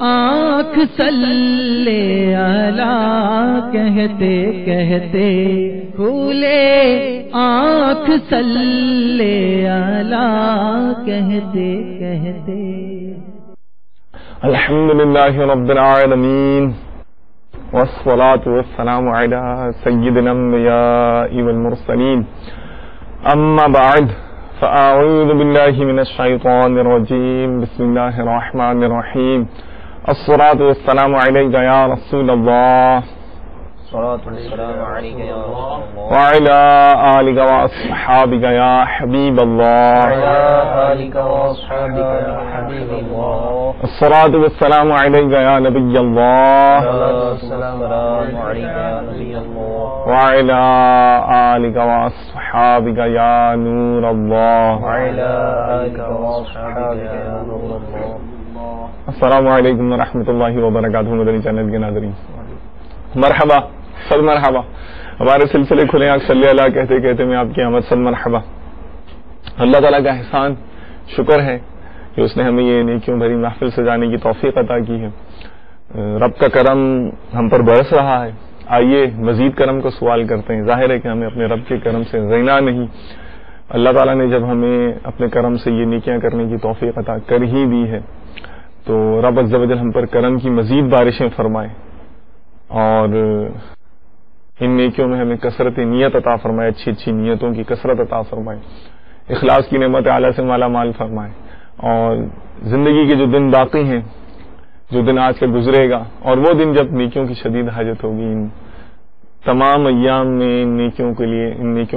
آنکھ صلی اللہ کہتے کہتے کھولے آنکھ صلی اللہ کہتے کہتے. الحمدللہ رب العالمین والصلاة والسلام علی سیدنا الانبیاء والمرسلین. اما بعد فاعوذ باللہ من الشیطان الرجیم. بسم اللہ الرحمن الرحیم. الصلاة والسلام علیک یا رسول اللہ وعلى آلك وأصحابك يا حبيب الله. الصلاة والسلام عليك يا نبي الله وعلى آلك وأصحابك يا نور الله. السلام علیکم ورحمۃ اللہ وبرکاتہ. مدنی چینل کے ناظرین مرحبا، صد مرحبا. ہمارے سلسلے کھلے آنکھ صلی اللہ کہتے کہتے میں آپ کی آمد صد مرحبا. اللہ تعالیٰ کا احسان شکر ہے کہ اس نے ہمیں یہ نیکیوں بھری محفل سجانے کی توفیق عطا کی ہے. رب کا کرم ہم پر برس رہا ہے. آئیے مزید کرم کو سوال کرتے ہیں. ظاہر ہے کہ ہمیں اپنے رب کے کرم سے غنا نہیں. اللہ تعالیٰ نے جب ہمیں اپنے کرم سے یہ نیکیاں کرنے کی توفیق عطا کر ہی دی ہے تو رب عز و جل ہم پر کرم کی مزید بارشیں فرمائے اور ان نیکیوں میں ہمیں کثرت نیت عطا فرمائے، اچھی اچھی نیتوں کی کثرت عطا فرمائے، اخلاص کی نعمت اعلیٰ سے مالا مال فرمائے. اور زندگی کے جو دن باقی ہیں، جو دن آج کا گزرے گا اور وہ دن جب نیکیوں کی شدید حاجت ہوگی، ان تمام ایام میں ان نیکیوں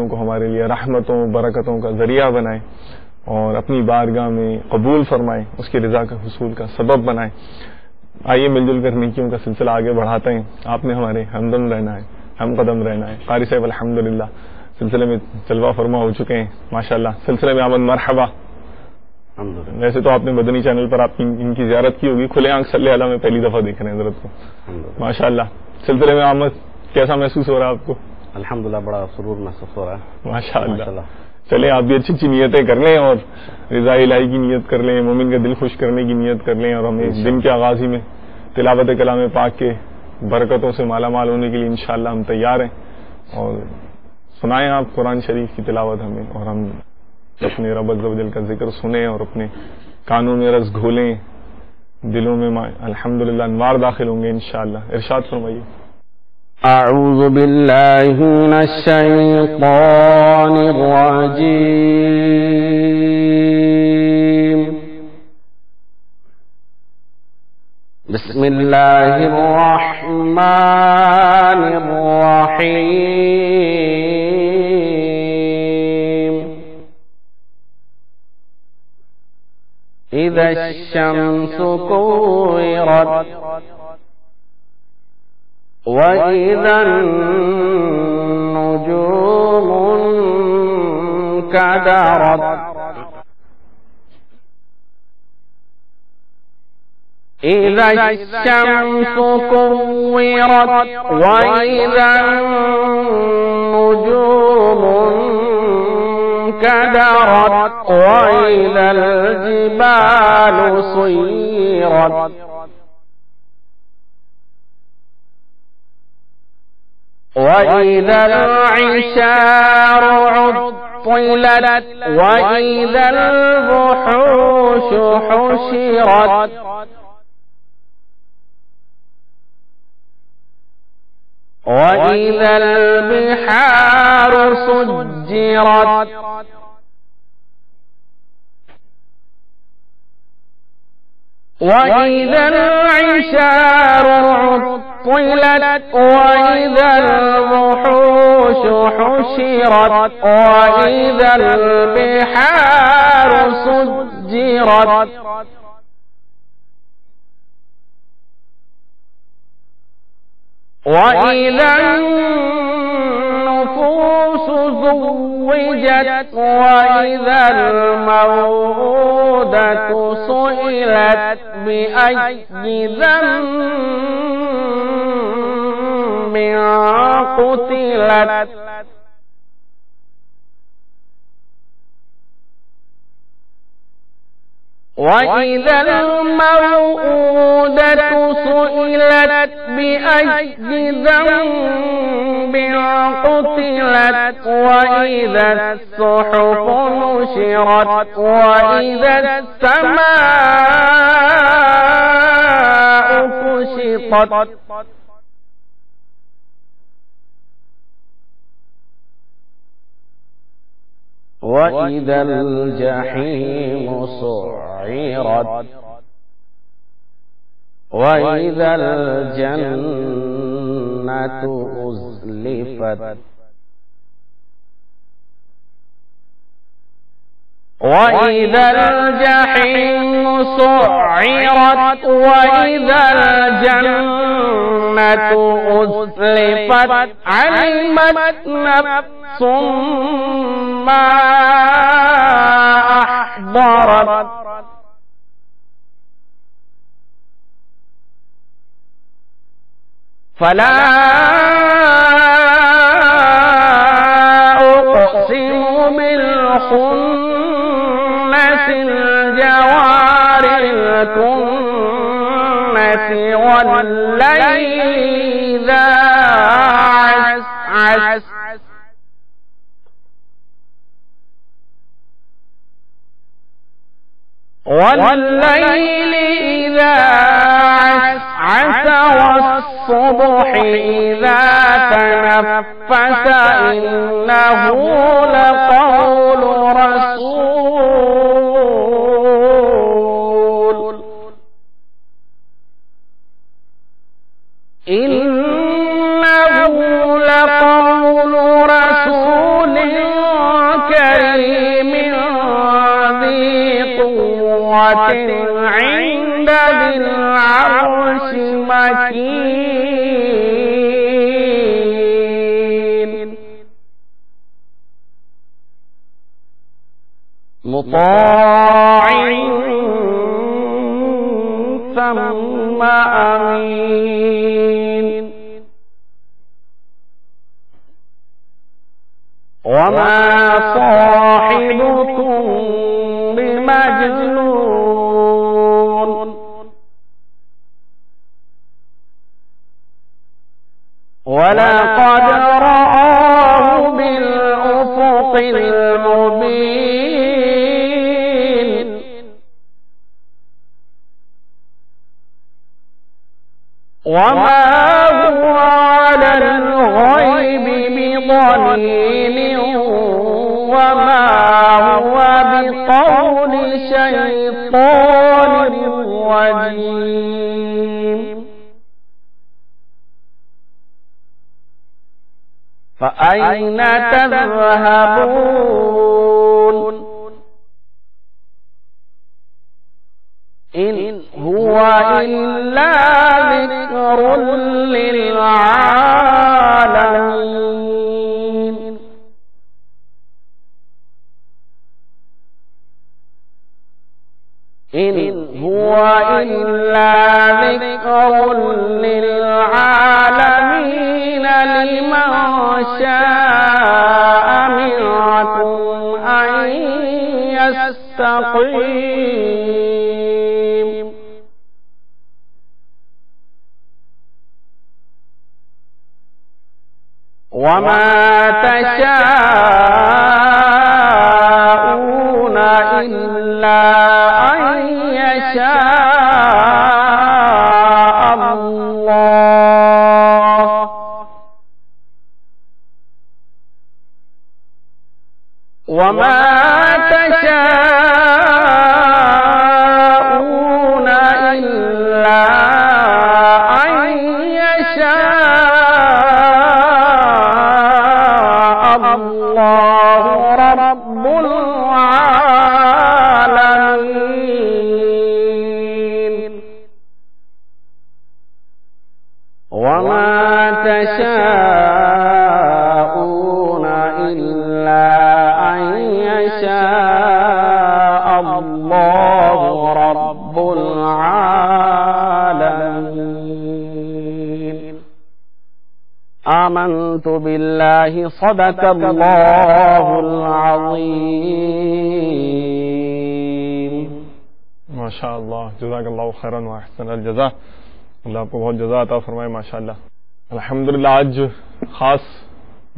کو ہمارے لیے رحمتوں برکتوں کا ذریعہ بنائے اور اپنی بارگاہ میں قبول فرمائے، اس کی رضا کا حصول کا سبب بنائے. آئیے مل جل کر نیکیوں کا سلسلہ آگے بڑھاتے ہیں. آپ نے ہمارے ہمدم رہنا ہے، ہم قدم رہنا ہے. قاری صاحب الحمدللہ سلسلے میں جلوہ فرما ہو چکے ہیں ماشاءاللہ. سلسلے میں آمد مرحبا. ویسے تو آپ نے مدنی چینل پر آپ ان کی زیارت کی ہوگی. کھلے آنکھ صلی اللہ میں پہلی دفعہ دیکھ رہے ہیں حضرت کو ماشاءاللہ. سلسلے میں آمد کیسا محسوس ہو رہا ہے آپ کو؟ الحمدللہ بڑا سرور محسوس ہو رہا ہے ماشاءاللہ. چلیں آپ بھی اچھی اچھی نیتیں کر لیں اور رضا الہی کی نیت کر لیں، مومن کا دل خوش کرنے کی نیت کر لیں اور ہم دن کے آغاز ہی میں تلاوت کلام پاک کے برکتوں سے مالا مال ہونے کے لیے انشاءاللہ ہم تیار ہیں. اور سنائیں آپ قرآن شریف کی تلاوت ہمیں اور ہم اپنے رب عز و جل کا ذکر سنیں اور اپنے کانوں میں رس گھولیں، دلوں میں الحمدللہ انوار داخل ہوں گے انشاءاللہ. ارشاد فرمائیے. اعوذ باللہ من الشیطان الرجیم. بسم اللہ الرحمن الرحیم. اذا الشمس كورت وَإِذَا النُّجُومُ انكَدَرَتْ إِذَا الشَّمْسُ كُوِّرَتْ وَإِذَا النُّجُومُ انكَدَرَتْ وَإِذَا الْجِبَالُ سُيِّرَتْ وَإِذَا الْعِشَارُ عُطِّلَتْ وَإِذَا الْوُحُوشُ حُشِرَتْ وَإِذَا الْبِحَارُ سُجِّرَتْ وَإِذَا الْعِشَارُ عُطِّلَتْ وَإِذَا الْوُحُوشُ حُشِرَتْ وَإِذَا الْبِحَارُ سُجِّرَتْ وَإِذَا النُّفُوسُ زُوِّجَتْ وَإِذَا الْمَوْءُودَةُ سُئِلَتْ بِأَيِّ ذَنبٍ قُتِلَتْ وَإِذَا الْمَوْءُودَةُ سئلت بأي ذنب قتلت وإذا الصحف نشرت وإذا السماء كشطت وإذا الجحيم سعرت وإذا الجنة أزلفت وإذا الجحيم سعرت وإذا الجنة أزلفت علمت نفس ما أحضرت فلا أقسم بالخنس الجوار الكنس والليل إذا عسعس والليل إذا عسعس والصبح إذا تنفس إنه لقول رسول إنه لقول رسول كريم ذي قوة عند ذي العرش مكين مطاع ثم أمين وما صاحبكم بمجنون ولقد رآه بالأفق المبين وما هو على الغيب بضنين وما هو بقول شيطان رجيم فأين تذهبون إن هو إلا ذكر للعالمين إن هو إلا ذكر للعالمين لمن شاء منكم أن يستقيم وما تشاءون إلا أن يشاء الله وما تشاءون إلا أن يشاء الله رب العالمين وما تشاءون إلا أن يشاء الله رب العالمين آمنت بالله صدق الله العظيم ما شاء الله. جزاك الله خيرا وأحسن الجزاء. اللہ آپ کو بہت جزا عطا فرمائے ماشاءاللہ. الحمدللہ آج خاص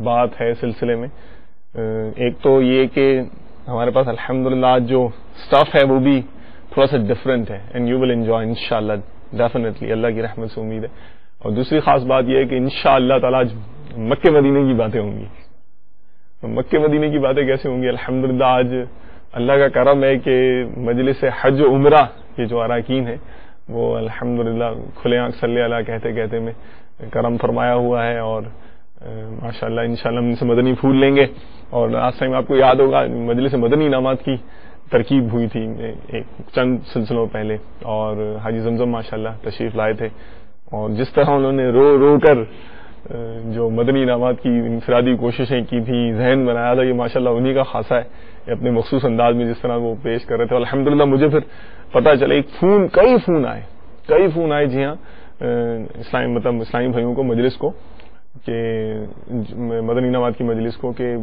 بات ہے سلسلے میں. ایک تو یہ کہ ہمارے پاس الحمدللہ آج جو سٹف ہے وہ بھی تھوڑا سا ڈفرینٹ ہے اینڈ یو ول انجوائے انشاءاللہ ڈیفینیٹلی, اللہ کی رحمت سے امید ہے. اور دوسری خاص بات یہ ہے کہ انشاءاللہ تعالی آج مکے مدینے کی باتیں ہوں گی. مکے مدینے کی باتیں کیسے ہوں گی؟ الحمدللہ آج اللہ کا کرم ہے کہ مجلس حج و عمرہ کے جو اراکین ہیں وہ الحمدللہ کھلے آنکھ صلی اللہ کہتے کہتے میں کرم فرمایا ہوا ہے, اور ماشاءاللہ انشاءاللہ ہم ان سے مدنی پھول لیں گے. اور لاسٹ ٹائم آپ کو یاد ہوگا مجلس مدنی انعامات کی ترکیب ہوئی تھی ایک چند سلسلوں پہلے, اور حاجی زمزم ماشاءاللہ تشریف لائے تھے, اور جس طرح انہوں نے رو رو کر جو مدنی انعامات کی انفرادی کوششیں کی تھی, ذہن بنایا تھا, یہ ماشاءاللہ انہی کا خاصہ ہے اپنے مخصوص انداز میں جس طرح وہ پیش کر رہے تھے. الحمدللہ مجھے پھر پتہ چلا کئی فون آئے جی ہاں اسلامی بھائیوں کو مجلس کو, کہ مدنی انعامات کی مجلس کو, کہ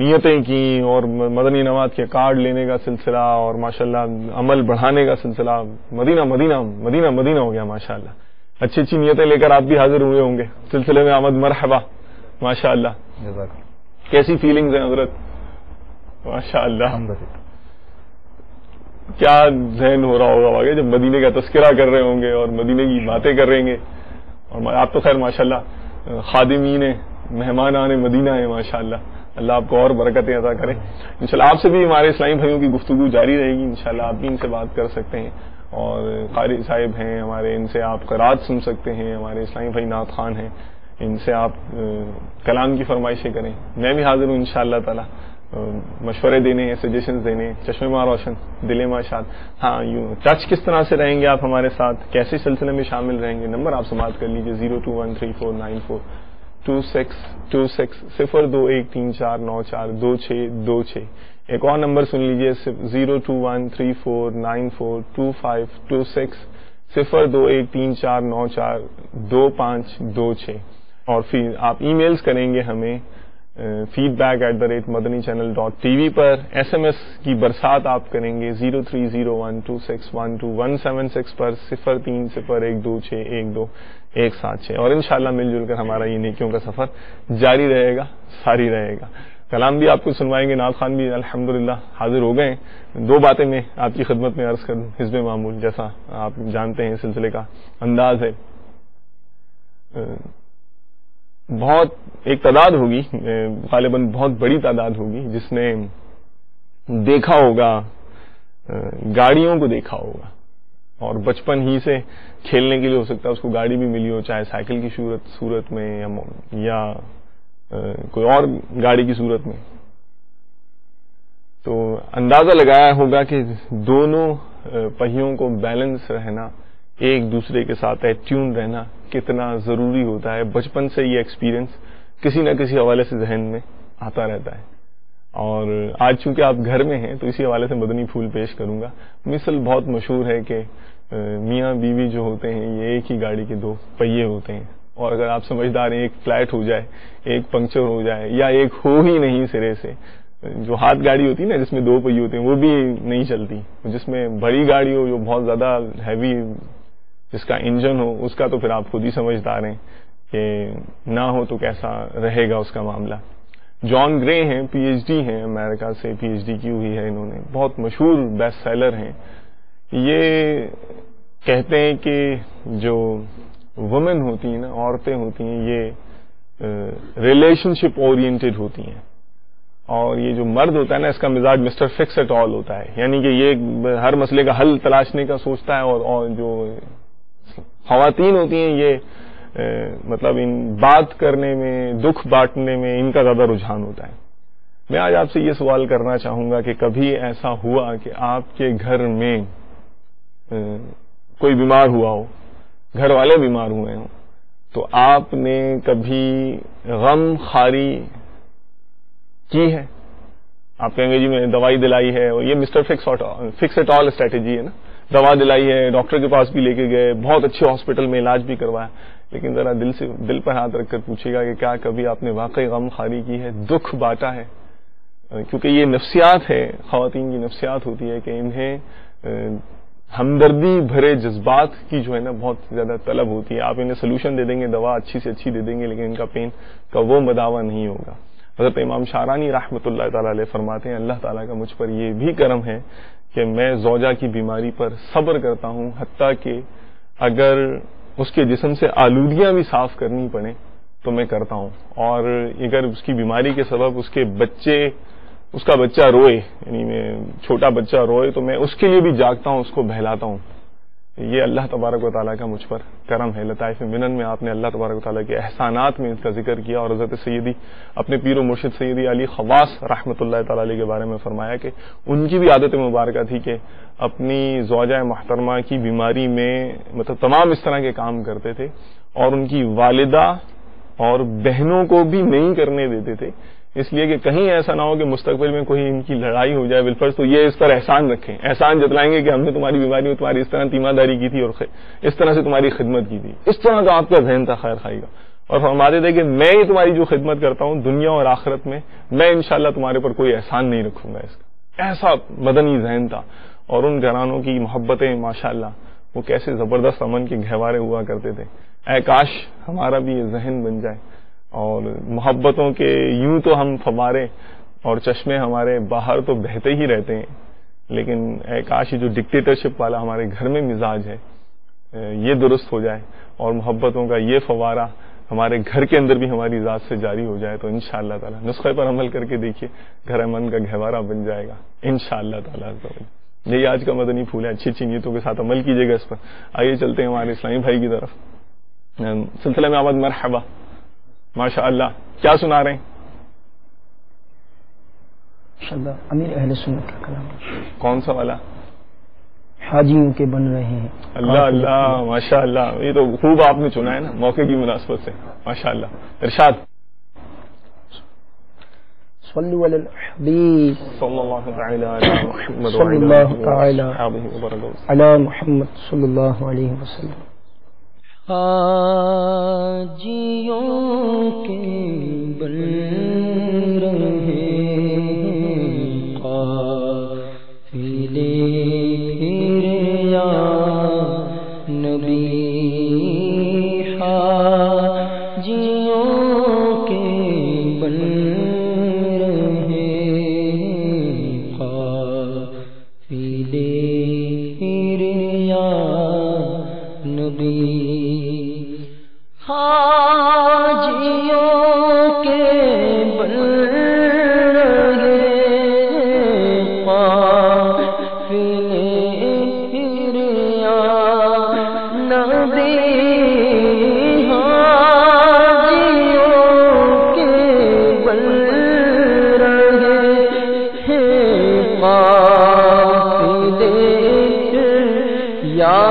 نیتیں کی اور مدنی انعامات کے کارڈ لینے کا سلسلہ, اور ماشاءاللہ عمل بڑھانے کا سلسلہ. مدینہ مدینہ مدینہ مدینہ ہو گیا ماشاءاللہ. اچھی اچھی نیتیں لے کر آپ بھی حاضر ہوئے ہوں گے سلسلے میں. آمد مرحبا ماشاءاللہ. کیسی فیلنگز ہیں حضرت؟ ماشاءاللہ کیا ذہن ہو رہا ہوگا آگے جب مدینے کا تذکرہ کر رہے ہوں گے اور مدینے کی باتیں کر رہے ہیں. اور آپ تو خیر ماشاءاللہ خادمین مہمان آنے مدینہ ہے ماشاءاللہ. اللہ آپ کو اور برکتیں عطا کرے. انشاءاللہ آپ سے بھی ہمارے اسلامی بھائیوں کی گفتگو جاری رہے گی انشاءاللہ. آپ بھی ان سے بات کر سکتے ہیں, اور قاری صاحب ہیں ہمارے, ان سے آپ قرات سن سکتے ہیں. ہمارے اسلامی بھائی نعت خوان ہیں, ان سے آپ کلام کی فرمائشیں کریں. میں بھی حاضر ہوں انشاءاللہ تعالی مشورے دینے, سجیشنز دینے, چشمے ماں روشن دل ماشاد. ہاں یوں ٹچ کس طرح سے رہیں گے آپ ہمارے ساتھ, کیسے سلسلے میں شامل رہیں گے؟ نمبر آپ سماعت کر لیجیے 0213494262 0213494262. ایک اور نمبر سن لیجیے 021349422526 021349422526. اور پھر آپ ای میلز کریں گے ہمیں feedback@madanichannel.tv پر. ایس ایم ایس کی برسات آپ کریں گے 0301261217 پر 0301261217. اور انشاءاللہ مل جل کر ہمارا یہ نیکیوں کا سفر جاری رہے گا, ساری رہے گا. کلام بھی آپ کو سنوائیں گے, نعت خوان بھی الحمدللہ حاضر ہو گئے. دو باتیں میں آپ کی خدمت میں عرض کروں. حزب معمول جیسا آپ جانتے ہیں سلسلے کا انداز ہے, بہت ایک تعداد ہوگی, غالباً بہت بڑی تعداد ہوگی جس نے دیکھا ہوگا, گاڑیوں کو دیکھا ہوگا, اور بچپن ہی سے کھیلنے کے لیے ہو سکتا ہے اس کو گاڑی بھی ملی ہو, چاہے سائیکل کی صورت میں یا کوئی اور گاڑی کی صورت میں. تو اندازہ لگایا ہوگا کہ دونوں پہیوں کو بیلنس رہنا, ایک دوسرے کے ساتھ ایٹیون رہنا کتنا ضروری ہوتا ہے. بچپن سے یہ ایکسپیرینس کسی نہ کسی حوالے سے ذہن میں آتا رہتا ہے. اور آج چونکہ آپ گھر میں ہیں تو اسی حوالے سے مدنی پھول پیش کروں گا. مثل بہت مشہور ہے کہ میاں بیوی جو ہوتے ہیں یہ ایک ہی گاڑی کے دو پہیے ہوتے ہیں, اور اگر آپ سمجھدار ہیں ایک فلیٹ ہو جائے, ایک پنکچر ہو جائے, یا ایک ہو ہی نہیں سرے سے, جو ہاتھ گاڑی ہوتی ہے نا جس میں دو پہیے ہوتے ہیں وہ بھی نہیں چلتی. جس میں بڑی گاڑی ہو جو بہت زیادہ ہیوی جس کا انجن ہو, اس کا تو پھر آپ خود ہی سمجھدار ہیں کہ نہ ہو تو کیسا رہے گا اس کا معاملہ. جان گرے ہیں, پی ایچ ڈی ہیں, امریکہ سے پی ایچ ڈی کی ہوئی ہے انہوں نے, بہت مشہور بیسٹ سیلر ہیں. یہ کہتے ہیں کہ جو وومن ہوتی ہیں نا, عورتیں ہوتی ہیں, یہ ریلیشن شپ اورینٹڈ ہوتی ہیں, اور یہ جو مرد ہوتا ہے نا اس کا مزاج مسٹر فکس ایٹ آل ہوتا ہے. یعنی کہ یہ ہر مسئلے کا حل تلاشنے کا سوچتا ہے, اور جو خواتین ہوتی ہیں یہ مطلب ان بات کرنے میں, دکھ بانٹنے میں ان کا زیادہ رجحان ہوتا ہے. میں آج آپ سے یہ سوال کرنا چاہوں گا کہ کبھی ایسا ہوا کہ آپ کے گھر میں کوئی بیمار ہوا ہو, گھر والے بیمار ہوئے ہوں, تو آپ نے کبھی غم خاری کی ہے؟ آپ کہیں گے جی میں دوائی دلائی ہے, اور یہ mister fix at all strategy ہے نا, دوا دلائی ہے, ڈاکٹر کے پاس بھی لے کے گئے, بہت اچھے ہاسپٹل میں علاج بھی کروایا, لیکن ذرا دل پر ہاتھ رکھ کر پوچھے گا کہ کیا کبھی آپ نے واقعی غم خاری کی ہے, دکھ بانٹا ہے؟ کیونکہ یہ نفسیات ہے, خواتین کی نفسیات ہوتی ہے کہ انہیں ہمدردی بھرے جذبات کی جو ہے نا بہت زیادہ طلب ہوتی ہے. آپ انہیں سولوشن دے دیں گے, دوا اچھی سے اچھی دے دیں گے, لیکن ان کا پین کا وہ مداوع نہیں ہوگا. حضرت امام شارانی رحمۃ اللہ تعالی علیہ فرماتے ہیں اللہ تعالیٰ کا مجھ پر یہ بھی کرم ہے کہ میں زوجہ کی بیماری پر صبر کرتا ہوں, حتیٰ کہ اگر اس کے جسم سے آلودگیاں بھی صاف کرنی پڑیں تو میں کرتا ہوں, اور اگر اس کی بیماری کے سبب اس کا بچہ روئے, یعنی میں چھوٹا بچہ روئے, تو میں اس کے لیے بھی جاگتا ہوں, اس کو بہلاتا ہوں. یہ اللہ تبارک و تعالیٰ کا مجھ پر کرم ہے. لطائف منن میں آپ نے اللہ تبارک و تعالیٰ کے احسانات میں اس کا ذکر کیا, اور حضرت سیدی اپنے پیر و مرشد سیدی علی خواص رحمۃ اللہ تعالیٰ علیہ کے بارے میں فرمایا کہ ان کی بھی عادت مبارکہ تھی کہ اپنی زوجہ محترمہ کی بیماری میں مطلب تمام اس طرح کے کام کرتے تھے, اور ان کی والدہ اور بہنوں کو بھی نہیں کرنے دیتے تھے, اس لیے کہ کہیں ایسا نہ ہو کہ مستقبل میں کوئی ان کی لڑائی ہو جائے بالفرض, تو یہ اس پر احسان رکھیں, احسان جتلائیں گے کہ ہم نے تمہاری بیماری میں تمہاری اس طرح تیمارداری کی تھی اور اس طرح سے تمہاری خدمت کی تھی. اس طرح کا آپ کا ذہن تھا خیر خائی کا, اور فرماتے تھے کہ میں ہی تمہاری جو خدمت کرتا ہوں دنیا اور آخرت میں انشاءاللہ تمہارے پر کوئی احسان نہیں رکھوں گا. اس کا ایسا مدنی ذہن تھا, اور ان گھرانوں کی محبتیں ماشاءاللہ وہ کیسے زبردست امن کے گہوارے ہوا کرتے تھے. اے کاش ہمارا بھی یہ ذہن بن جائے, اور محبتوں کے یوں تو ہم فوارے اور چشمے ہمارے باہر تو بہتے ہی رہتے ہیں, لیکن اے کاش جو ڈکٹیٹرشپ والا ہمارے گھر میں مزاج ہے یہ درست ہو جائے, اور محبتوں کا یہ فوارہ ہمارے گھر کے اندر بھی ہماری ذات سے جاری ہو جائے, تو انشاءاللہ تعالی نسخے پر عمل کر کے دیکھیے گھر امن کا گہوارہ بن جائے گا انشاءاللہ تعالی. یہی آج کا مدنی پھول ہے, اچھی اچھی نیتوں کے ساتھ عمل کیجیے گا اس پر. آئیے چلتے ہیں ہمارے اسلامی بھائی کی طرف. سلسلہ میں آباد مرحبا, ماشاء اللہ, کیا سنا رہے ہیں؟ امیر اہل سنت کا کلام. کون سا والا؟ حاجیوں کے بن رہے ہیں. اللہ اللہ, ماشاء اللہ, یہ تو خوب آپ نے چنا ہے نا موقع کی مناسبت سے, ماشاء اللہ. ارشاد. صلوا علی الحبیب صلی اللہ تعالی علی محمد صلی اللہ تعالی علی علی محمد صلی اللہ علیہ وسلم. حاجیوں کے بن رہے ہیں قافلے پھر یا نبی, حاجیوں کے بن رہے ہیں قافلے پھر یا نبی. حاجیوں کے بن رہے قافلے پھر یا نبی, حاجیوں کے بن رہے قافلے پھر یا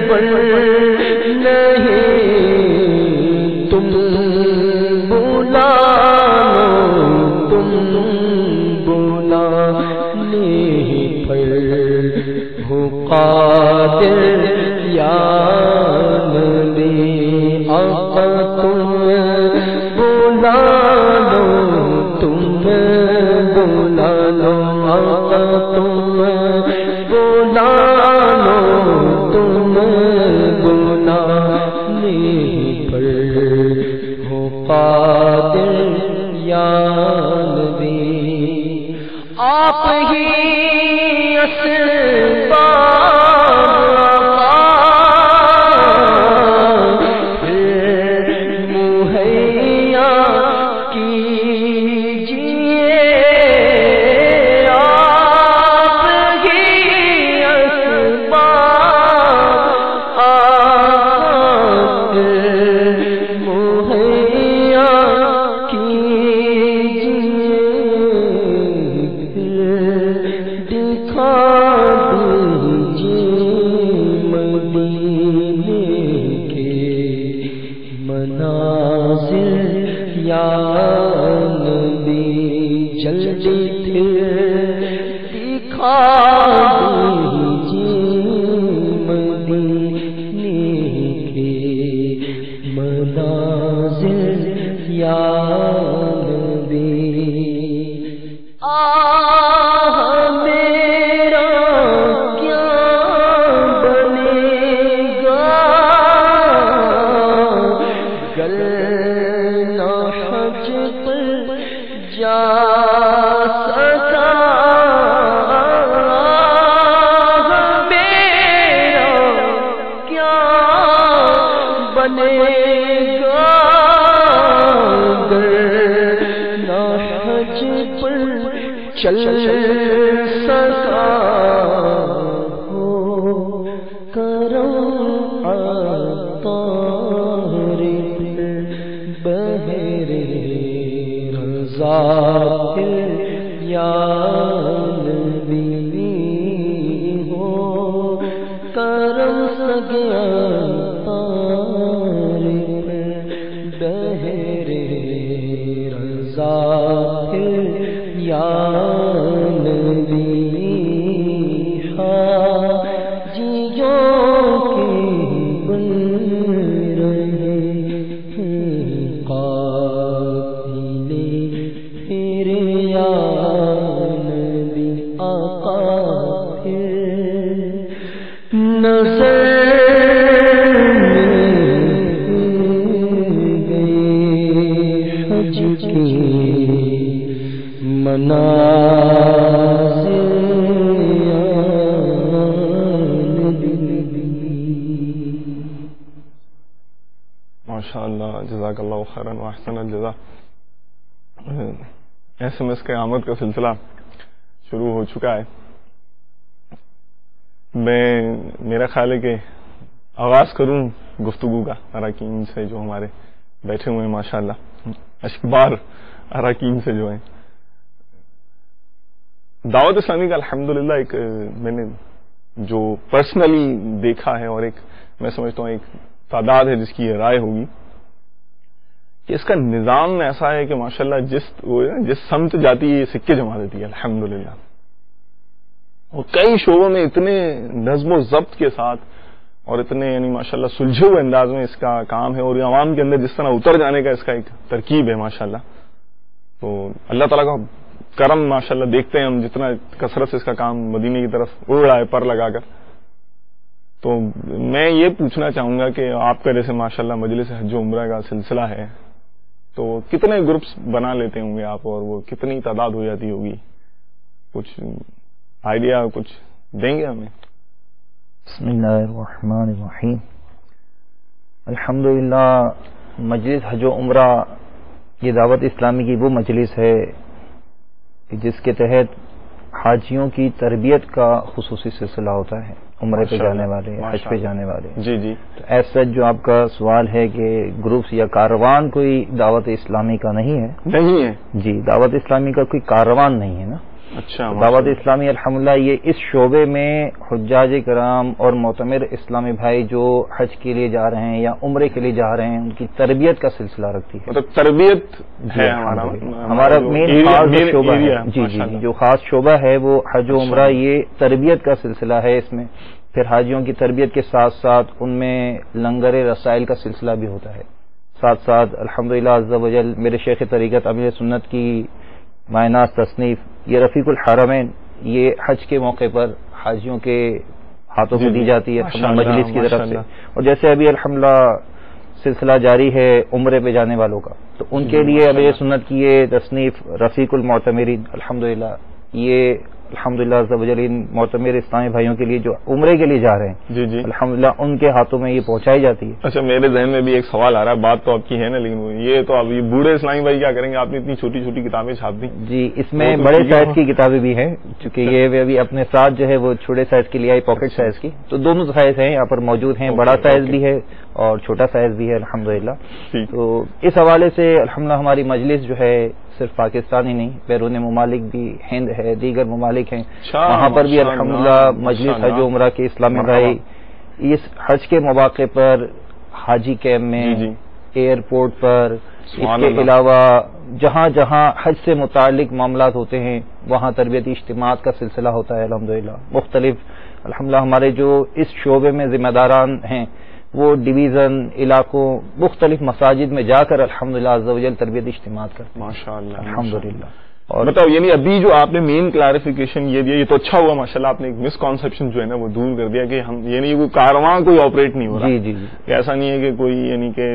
بر نہیں تم بلا لو تم بلانے پر ہو قادر یا نبی آقا تم بلا لو تم بلا لو آقا تم بلا لو تم بلانے پر ہو قادر یا نبی آپ ہی مہیا کیجیے آپ ہی اسباب آپ مہیا کیجیے دکھا دیجیے مدینے کے مناظر یا نبی جلدی پھر دکھا دیجیے مدینے کے مناظر یا نبی میرا کیا بنے گا گر نہ حج پر جا سکا میرا کیا بنے گا گر نہ حج پر چل سکا ہو کرم عطار بہرے رضا یا نبی ہو کرم سگیا بہرے رضا یا نبی حاجیوں کے بن رہے ہیں قافلے پھر یا نبی آقا پھر نظر حج کی مناظر یا نبی ماشاء اللہ جزاک اللہ خیرا واحسن الجزا. SMS کے آمد کا سلسلہ شروع ہو چکا ہے. میرا خیال ہے کہ آغاز کروں گفتگو کا اراکین سے جو ہمارے بیٹھے ہوئے ہیں ماشاءاللہ اشکبار اراکین سے جو ہیں. دعوت اسلامی کا الحمدللہ ایک میں نے جو پرسنلی دیکھا ہے اور ایک میں سمجھتا ہوں ایک تعداد ہے جس کی یہ رائے ہوگی کہ اس کا نظام ایسا ہے کہ ماشاءاللہ جس سمت جاتی ہے یہ سکے جما دیتی ہے الحمدللہ. اور کئی شعبوں میں اتنے نظم و ضبط کے ساتھ اور اتنے یعنی ماشاءاللہ سلجھے ہوئے انداز میں اس کا کام ہے اور یہ عوام کے اندر جس طرح اتر جانے کا اس کا ایک ترکیب ہے ماشاءاللہ. تو اللہ تعالیٰ کا کرم ماشاءاللہ دیکھتے ہیں ہم جتنا کثرت سے اس کا کام مدینے کی طرف اڑ رہا ہے پر لگا کر. تو میں یہ پوچھنا چاہوں گا کہ آپ کا جیسے ماشاءاللہ مجلس حج و عمرہ کا سلسلہ ہے تو کتنے گروپس بنا لیتے ہوں گے آپ اور وہ کتنی تعداد ہو جاتی ہوگی؟ کچھ آئیڈیا کچھ دیں گے ہمیں؟ بسم اللہ الرحمن الرحیم. الحمدللہ مجلس حج و عمرہ یہ دعوت اسلامی کی وہ مجلس ہے جس کے تحت حاجیوں کی تربیت کا خصوصی سلسلہ ہوتا ہے، عمرے پہ جانے والے، حج پہ جانے والے. جی جی. تو ایسا جو آپ کا سوال ہے کہ گروپس یا کاروان کوئی دعوت اسلامی کا نہیں ہے. نہیں ہے. جی، دعوت اسلامی کا کوئی کاروان نہیں ہے نا. اچھا دعوت اسلامی الحمدللہ یہ اس شعبے میں حجاج کرام اور معتمر اسلامی بھائی جو حج کے لیے جا رہے ہیں یا عمرے کے لیے جا رہے ہیں ان کی تربیت کا سلسلہ رکھتی ہے. مطلب تربیت ہے ہمارا مین خاص شعبہ ہے. جی جی جی جو خاص شعبہ ہے وہ حج و عمرہ یہ تربیت کا سلسلہ ہے. اس میں پھر حاجیوں کی تربیت کے ساتھ ساتھ ان میں لنگر رسائل کا سلسلہ بھی ہوتا ہے. ساتھ ساتھ الحمدللہ عز و جل میرے شیخ طریقت امیر سنت کی معناس تصنیف یہ رفیق الحرمین یہ حج کے موقع پر حاجیوں کے ہاتھوں میں دی جاتی ہے مجلس کی طرف سے. اور جیسے ابھی الحمدللہ سلسلہ جاری ہے عمرے پہ جانے والوں کا تو ان کے لیے امیر سنت کی یہ تصنیف رفیق المعتمرین الحمدللہ یہ الحمدللہ عز و جل ان معتمر اسلامی بھائیوں کے لیے جو عمرے کے لیے جا رہے ہیں جی جی الحمدللہ ان کے ہاتھوں میں یہ پہنچائی جاتی ہے. اچھا میرے ذہن میں بھی ایک سوال آ رہا ہے, بات تو آپ کی ہے نا لیکن یہ تو اب یہ بوڑھے اسلامی بھائی کیا کریں گے؟ آپ نے اتنی چھوٹی چھوٹی کتابیں چھاپ دی. جی اس میں بڑے سائز کی کتابیں بھی ہیں چونکہ یہ ابھی اپنے ساتھ جو ہے وہ چھوٹے سائز کی لے آئی پاکٹ سائز کی, تو دونوں سائز ہیں یہاں پر موجود ہیں. بڑا سائز بھی ہے اور چھوٹا سائز بھی ہے الحمدللہ. تو اس حوالے سے الحمدللہ ہماری مجلس جو ہے صرف پاکستان ہی نہیں بیرون ممالک بھی ہند ہے دیگر ممالک ہیں وہاں پر بھی الحمدللہ مجلس حج و عمرہ کے اسلامی بھائی اس حج کے مواقع پر حاجی کیمپ میں ایئرپورٹ پر اس کے علاوہ جہاں جہاں حج سے متعلق معاملات ہوتے ہیں وہاں تربیتی اجتماعات کا سلسلہ ہوتا ہے الحمدللہ. مختلف الحمدللہ ہمارے جو اس شعبے میں ذمہ داران ہیں وہ ڈویژن علاقوں مختلف مساجد میں جا کر الحمدللہ عز و جل تربیتی اجتماعات کرتے ہیں ماشاءاللہ الحمدللہ. اور مطلب یعنی ابھی جو آپ نے مین کلیریفیکیشن یہ دیا یہ تو اچھا ہوا ماشاءاللہ, آپ نے ایک مسکنسیپشن جو ہے نا وہ دور کر دیا کہ ہم یعنی کوئی کارواں کوئی آپریٹ نہیں ہو رہا. جی جی جی ایسا نہیں ہے کہ کوئی یعنی کہ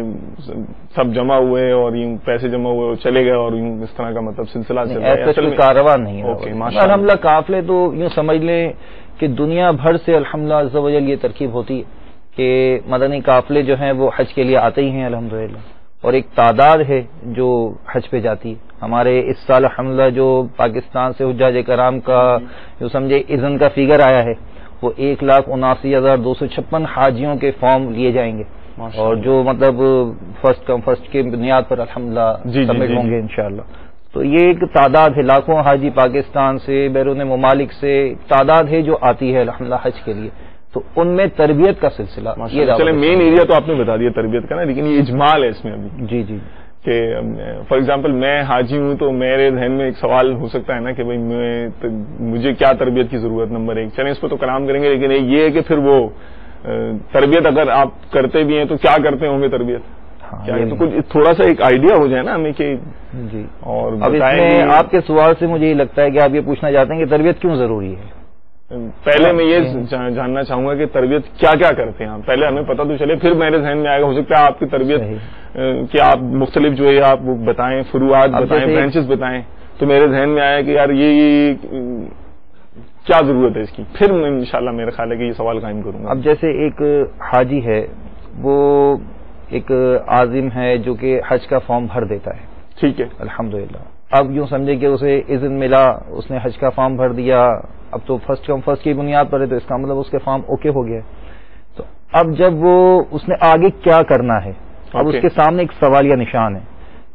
سب جمع ہوئے اور یوں پیسے جمع ہوئے اور چلے گئے اور یوں اس طرح کا مطلب سلسلہ چل رہا ہے. کوئی کارواں نہیں ہے الحمدللہ. قافلے تو یوں سمجھ لیں کہ دنیا بھر سے الحمدللہ عز و جل یہ ترکیب ہوتی ہے کہ مدنی قافلے جو ہیں وہ حج کے لیے آتے ہی ہیں الحمدللہ, اور ایک تعداد ہے جو حج پہ جاتی ہے. ہمارے اس سال الحمدللہ جو پاکستان سے حجاج کرام کا جو سمجھے اذن کا فگر آیا ہے وہ 1,79,256 حاجیوں کے فارم لیے جائیں گے اور جو مطلب فرسٹ کم فرسٹ کے بنیاد پر الحمدللہ سبمٹ ہوں گے انشاءاللہ. تو یہ ایک تعداد ہے, لاکھوں حاجی پاکستان سے بیرون ممالک سے تعداد ہے جو آتی ہے الحمدللہ حج کے لیے. تو ان میں تربیت کا سلسلہ چلے مین ایریا تو آپ نے بتا دیا تربیت کا نا, لیکن یہ اجمال ہے اس میں ابھی. جی جی کہ فار ایگزامپل میں حاجی ہوں تو میرے ذہن میں ایک سوال ہو سکتا ہے نا کہ بھائی مجھے کیا تربیت کی ضرورت نمبر 1. چلیں اس پہ تو کلام کریں گے, لیکن ایک یہ ہے کہ پھر وہ تربیت اگر آپ کرتے بھی ہیں تو کیا کرتے ہوں گے تربیت, کیا تو کچھ تھوڑا سا ایک آئیڈیا ہو جائے نا ہمیں کہ جی. اور اب اس میں آپ کے سوال سے مجھے یہ لگتا ہے کہ آپ یہ پوچھنا چاہتے ہیں کہ تربیت کیوں ضروری ہے. پہلے میں یہ جاننا چاہوں گا کہ تربیت کیا کیا کرتے ہیں آپ, پہلے ہمیں پتہ تو چلے پھر میرے ذہن میں آئے گا. ہو سکتا ہے آپ کی تربیت کہ آپ مختلف جو ہے آپ بتائیں, فروعات بتائیں, برانچز بتائیں, تو میرے ذہن میں آیا کہ یار یہ کیا ضرورت ہے اس کی, پھر میں انشاءاللہ میرا خیال ہے کہ یہ سوال قائم کروں گا. اب جیسے ایک حاجی ہے وہ ایک عازم ہے جو کہ حج کا فارم بھر دیتا ہے, ٹھیک ہے الحمدللہ. اب یوں سمجھے کہ اسے اذن ملا, اس نے حج کا فارم بھر دیا, اب تو فرسٹ کم فرسٹ کی بنیاد پر ہے تو اس کا مطلب اس کے فارم اوکے ہو گیا. تو اب جب وہ اس نے آگے کیا کرنا ہے, اب اس کے سامنے ایک سوالیہ نشان ہے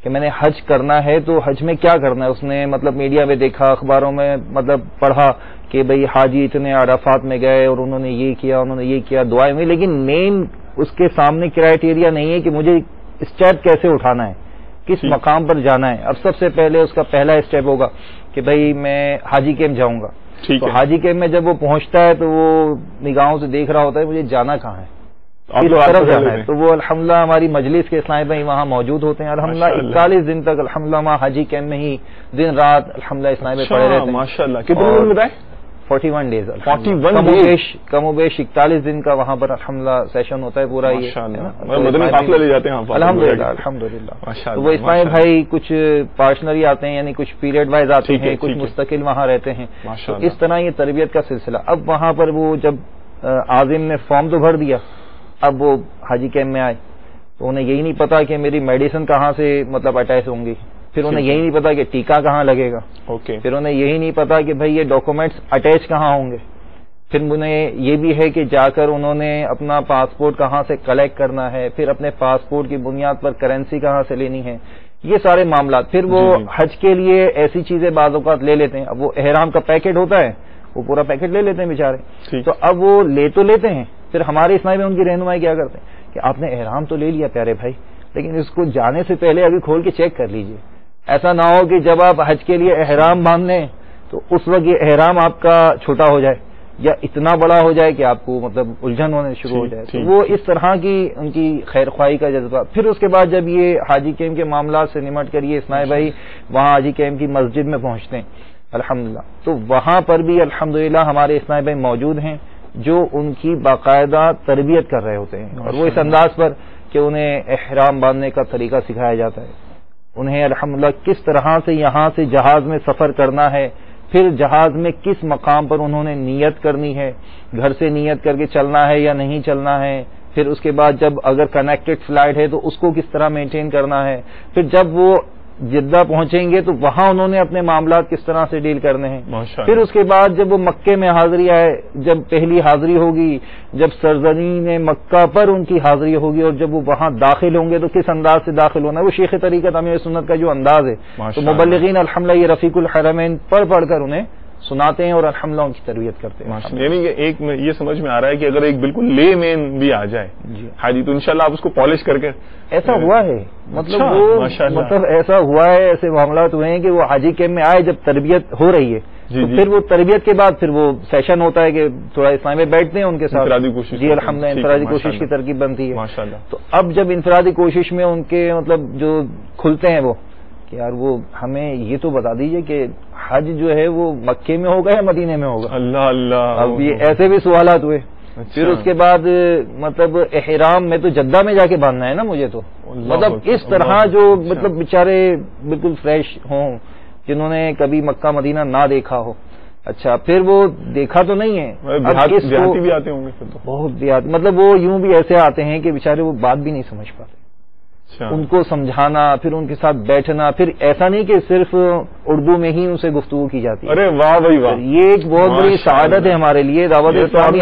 کہ میں نے حج کرنا ہے تو حج میں کیا کرنا ہے. اس نے مطلب میڈیا میں دیکھا, اخباروں میں مطلب پڑھا کہ بھئی حاجی اتنے عرفات میں گئے اور انہوں نے یہ کیا, انہوں نے یہ کیا, دعائیں ہوئی, لیکن مین اس کے سامنے کرائیٹیریا نہیں ہے کہ مجھے اسٹیپ کیسے اٹھانا ہے, کس مقام پر جانا ہے. اب سب سے پہلے اس کا پہلا اسٹیپ ہوگا کہ بھئی میں حاجی کیمپ جاؤں گا. تو حاجی کیمپ میں جب وہ پہنچتا ہے تو وہ نگاہوں سے دیکھ رہا ہوتا ہے مجھے جانا کہاں ہے, کس طرف جانا ہے. تو وہ الحمدللہ ہماری مجلس کے اسلامی بھائی وہاں موجود ہوتے ہیں الحمدللہ. 41 دن تک الحمدللہ وہاں حاجی کیمپ میں ہی دن رات الحمدللہ اسلامی بھائی پڑے رہتے ہیں ماشاءاللہ. کتنے دن بتائیں 41 ڈیز 41 ڈیز کم و بیش 41 دن کا وہاں پر الحمدللہ سیشن ہوتا ہے پورا. یہ مدنی قافلے لے جاتے ہیں الحمدللہ الحمدللہ. تو وہ اسلامی بھائی کچھ پارٹنری آتے ہیں یعنی کچھ پیریڈ وائز آتے ہیں, کچھ مستقل وہاں رہتے ہیں. تو اس طرح یہ تربیت کا سلسلہ. اب وہاں پر وہ جب عازم نے فارم تو بھر دیا, اب وہ حاجی کیمپ میں آئے تو انہیں یہی نہیں پتا کہ میری میڈیسن کہاں سے مطلب اٹیچ ہوں گی, پھر انہیں یہی نہیں پتا کہ ٹیکہ کہاں لگے گا, پھر انہیں یہی نہیں پتا کہ بھئی یہ ڈاکومنٹس اٹیچ کہاں ہوں گے, پھر انہیں یہ بھی ہے کہ جا کر انہوں نے اپنا پاسپورٹ کہاں سے کلیکٹ کرنا ہے, پھر اپنے پاسپورٹ کی بنیاد پر کرنسی کہاں سے لینی ہے, یہ سارے معاملات. پھر وہ حج کے لیے ایسی چیزیں بعض اوقات لے لیتے ہیں. اب وہ احرام کا پیکٹ ہوتا ہے, وہ پورا پیکٹ لے لیتے ہیں بیچارے. تو اب وہ لے تو لیتے ہیں, پھر ہمارے اسلامی میں ان کی رہنمائی کیا کرتے ہیں کہ آپ نے احرام تو لے لیا پیارے بھائی, لیکن اس کو جانے سے پہلے ابھی کھول کے چیک کر لیجئے. ایسا نہ ہو کہ جب آپ حج کے لیے احرام باندھ لیں تو اس وقت یہ احرام آپ کا چھوٹا ہو جائے یا اتنا بڑا ہو جائے کہ آپ کو مطلب الجھن ہونے شروع ہو جائے. تو وہ اس طرح کی ان کی خیر خواہی کا جذبہ. پھر اس کے بعد جب یہ حاجی کیمپ کے معاملات سے نمٹ کر یہ اسماعیل بھائی وہاں حاجی کیمپ کی مسجد میں پہنچتے ہیں الحمدللہ, تو وہاں پر بھی الحمدللہ ہمارے اسماعیل بھائی موجود ہیں جو ان کی باقاعدہ تربیت کر رہے ہوتے ہیں, اور وہ اس انداز پر کہ انہیں احرام باندھنے کا طریقہ سکھایا جاتا ہے, انہیں الحمدللہ کس طرح سے یہاں سے جہاز میں سفر کرنا ہے, پھر جہاز میں کس مقام پر انہوں نے نیت کرنی ہے, گھر سے نیت کر کے چلنا ہے یا نہیں چلنا ہے, پھر اس کے بعد جب اگر کنیکٹڈ فلائٹ ہے تو اس کو کس طرح مینٹین کرنا ہے, پھر جب وہ جدہ پہنچیں گے تو وہاں انہوں نے اپنے معاملات کس طرح سے ڈیل کرنے ہیں. پھر اس کے بعد جب وہ مکے میں حاضری آئے, جب پہلی حاضری ہوگی, جب سرزمین مکہ پر ان کی حاضری ہوگی, اور جب وہ وہاں داخل ہوں گے تو کس انداز سے داخل ہونا ہے, وہ شیخ طریقت امیر سنت کا جو انداز ہے, تو مبلغین الحمدللہ یہ رفیق الحرمین پڑھ کر انہیں سناتے ہیں اور الحمدللہ ان کی تربیت کرتے ہیں. یعنی کہ ایک یہ سمجھ میں آ رہا ہے کہ اگر ایک بالکل لے مین بھی آ جائے حاجی تو انشاءاللہ آپ اس کو پالش کر کے, ایسا ہوا ہے مطلب وہ مطلب ایسا ہوا ہے, ایسے معاملات ہوئے ہیں کہ وہ حاجی کیمپ میں آئے, جب تربیت ہو رہی ہے تو پھر وہ تربیت کے بعد پھر وہ سیشن ہوتا ہے کہ تھوڑا اسلامی میں بیٹھتے ہیں ان کے ساتھ, جی الحمدللہ انفرادی کوشش کی ترکیب بنتی ہے. تو اب جب انفرادی کوشش میں ان کے مطلب جو کھلتے ہیں وہ کہ یار وہ ہمیں یہ تو بتا دیجئے کہ حج جو ہے وہ مکے میں ہوگا یا مدینے میں ہوگا. اللہ اللہ, اب یہ ایسے بھی سوالات ہوئے. پھر اس کے بعد مطلب احرام میں تو جدہ میں جا کے باندھنا ہے نا مجھے, تو مطلب اس طرح جو مطلب بیچارے بالکل فریش ہوں جنہوں نے کبھی مکہ مدینہ نہ دیکھا ہو. اچھا پھر وہ دیکھا تو نہیں ہے, دیہاتی بھی آتے ہوں گے بہت دیہاتی, مطلب وہ یوں بھی ایسے آتے ہیں کہ بیچارے وہ بات بھی نہیں سمجھ پاتے. ان کو سمجھانا, پھر ان کے ساتھ بیٹھنا, پھر ایسا نہیں کہ صرف اردو میں ہی ان سے گفتگو کی جاتی ہے. ارے واہ بھائی واہ, یہ ایک بہت بڑی سعادت ہے ہمارے لیے. دعوت اسلامی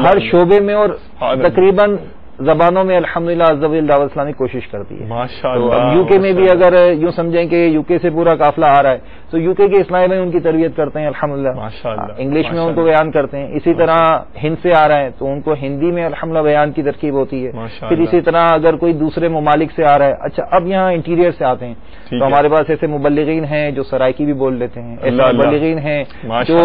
ہر شعبے میں اور تقریباً زبانوں میں الحمدللہ عزوجل دعوت اسلامی کوشش کرتی ہے. تو اب یو کے میں بھی اگر یوں سمجھیں کہ یو کے سے پورا قافلہ آ رہا ہے تو یو کے اسلامی میں ان کی تربیت کرتے ہیں الحمدللہ, انگلش میں ان کو بیان کرتے ہیں. اسی طرح ہند سے آ رہے ہیں تو ان کو ہندی میں الحمدللہ بیان کی ترکیب ہوتی ہے. پھر اسی طرح اگر کوئی دوسرے ممالک سے آ رہا ہے, اچھا اب یہاں انٹیریئر سے آتے ہیں تو ہمارے پاس ایسے مبلغین ہیں جو سرائکی بھی بول لیتے ہیں, ایسے مبلغین ہیں جو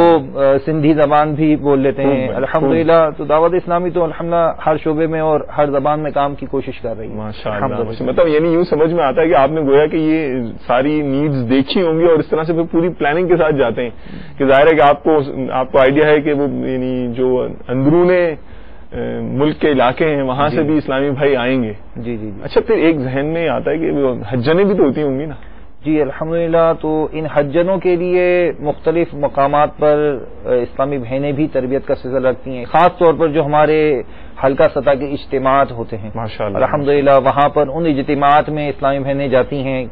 سندھی زبان بھی بول لیتے ہیں الحمدللہ. تو دعوت اسلامی تو الحمدللہ ہر شعبے میں اور ہر زبان میں کام کی کوشش کر رہی ہے ماشاءاللہ. مطلب یعنی یوں سمجھ میں آتا ہے کہ آپ نے گویا کہ یہ ساری نیڈز دیکھی ہوں گی اور اس طرح سے پھر پوری پلاننگ کے ساتھ جاتے ہیں کہ ظاہر ہے کہ آپ کو آئیڈیا ہے کہ وہ یعنی جو اندرون ملک کے علاقے ہیں وہاں سے بھی اسلامی بھائی آئیں گے. جی جی. اچھا پھر ایک ذہن میں آتا ہے کہ حجنیں بھی تو ہوتی ہوں گی نا. جی الحمدللہ. تو ان حجنوں کے لیے مختلف مقامات پر اسلامی بہنیں بھی تربیت کا سلسلہ رکھتی ہیں, خاص طور پر جو ہمارے حلقہ سطح کے اجتماعات ہوتے ہیں ماشاءاللہ الحمدللہ, وہاں پر ان اجتماعات میں اسلامی بہنیں جاتی ہیں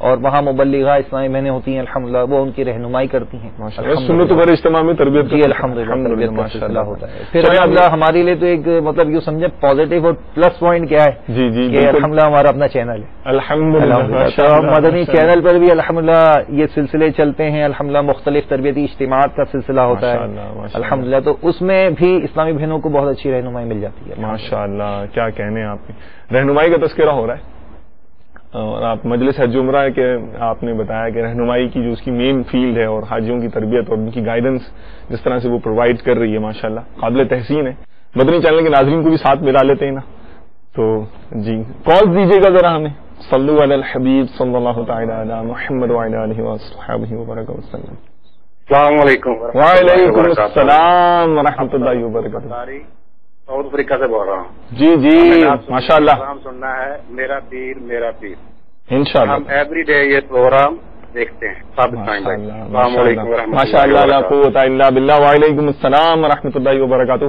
اور وہاں مبلغہ اسلامی بہنیں ہوتی ہیں الحمدللہ, وہ ان کی رہنمائی کرتی ہیں سنت پر اجتماع میں تربیت. جی الحمدللہ ماشاءاللہ ہوتا ہے. پھر الحمدللہ ہمارے لیے تو ایک مطلب یوں سمجھے پازیٹیو اور پلس پوائنٹ کیا ہے جی جی کہ الحمدللہ ہمارا اپنا چینل ہے الحمدللہ. مدنی چینل پر بھی الحمدللہ یہ سلسلے چلتے ہیں الحمدللہ, مختلف تربیتی اجتماعات کا سلسلہ ہوتا ہے الحمدللہ. تو اس میں بھی اسلامی بہنوں کو بہت اچھی رہنمائی مل جاتی ہے ماشاءاللہ. کیا کہنے آپ کی رہنمائی کا تذکرہ ہو رہا ہے اور آپ مجلس حج عمرہ ہے کہ آپ نے بتایا کہ رہنمائی کی جو اس کی مین فیلڈ ہے اور حاجیوں کی تربیت اور ان کی گائیڈنس جس طرح سے وہ پرووائڈ کر رہی ہے ماشاءاللہ قابل تحسین ہے. مدنی چینل کے ناظرین کو بھی ساتھ ملا لیتے ہیں نا, تو جی کال دیجیے گا ذرا ہمیں. صلو علی الحبیب صلی اللہ تعالی علی محمد وعلی آلہ وصحبہ وبارک وسلم. السلام علیکم. وعلیکم السلام ورحمۃ اللہ وبرکاتہ. ساؤتھ افریقہ سے بول رہا ہوں. جی جی ماشاءاللہ. پروگرام سننا ہے میرا پیر میرا پیر انشاءاللہ. ہم ایوری ڈے یہ پروگرام دیکھتے ہیں. السلام علیکم ماشاء اللہ لا قوت الا باللہ. وعلیکم السلام ورحمۃ اللہ وبرکاتہ.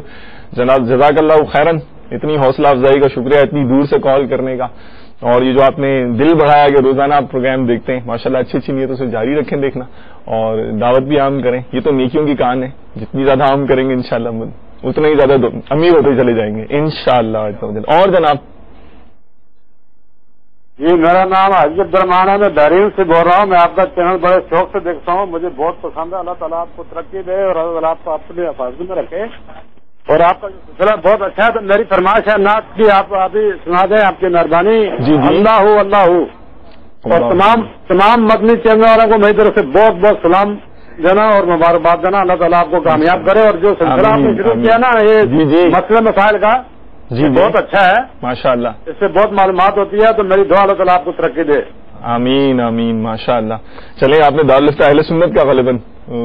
جناب جزاک اللہ خیرن, اتنی حوصلہ افزائی کا شکریہ اتنی دور سے کال کرنے کا, اور یہ جو آپ نے دل بڑھایا کہ روزانہ آپ پروگرام دیکھتے ہیں ماشاءاللہ. اچھی اچھی نیتوں سے جاری رکھیں دیکھنا اور دعوت بھی عام کریں. یہ تو نیکیوں کی کان ہے, جتنی زیادہ عام کریں گے انشاءاللہ اتنا ہی زیادہ امیر ہوتے چلے جائیں گے انشاءاللہ. اور جناب جی میرا نام حاجی عبدالرحمان ہے، میں بحرین سے بول رہا ہوں. میں آپ کا چینل بڑے شوق سے دیکھتا ہوں، مجھے بہت پسند ہے. اللہ تعالیٰ آپ کو ترقی دے اور اللہ آپ کو اپنے حفاظت میں رکھے. اور آپ کا سلسلہ بہت اچھا ہے. تو میری فرمائش ہے نعت کی آپ ابھی سنا دیں، آپ کی مہربانی. جی جی. اللہ اور تمام مدنی چینل والوں کو میری طرف سے بہت بہت سلام دینا اور مبارکباد دینا. اللہ تعالیٰ آپ کو کامیاب کرے. اور جو سلسلہ آپ نے شروع کیا نا یہ مسئلے مسائل کا، جی بہت اچھا ہے ماشاء اللہ. اس سے بہت معلومات ہوتی ہے. تو میری دعا اللہ تعالیٰ آپ کو ترقی دے. آمین آمین ماشاء اللہ. چلے آپ نے دارالفتہ اہل سنت کا غالباً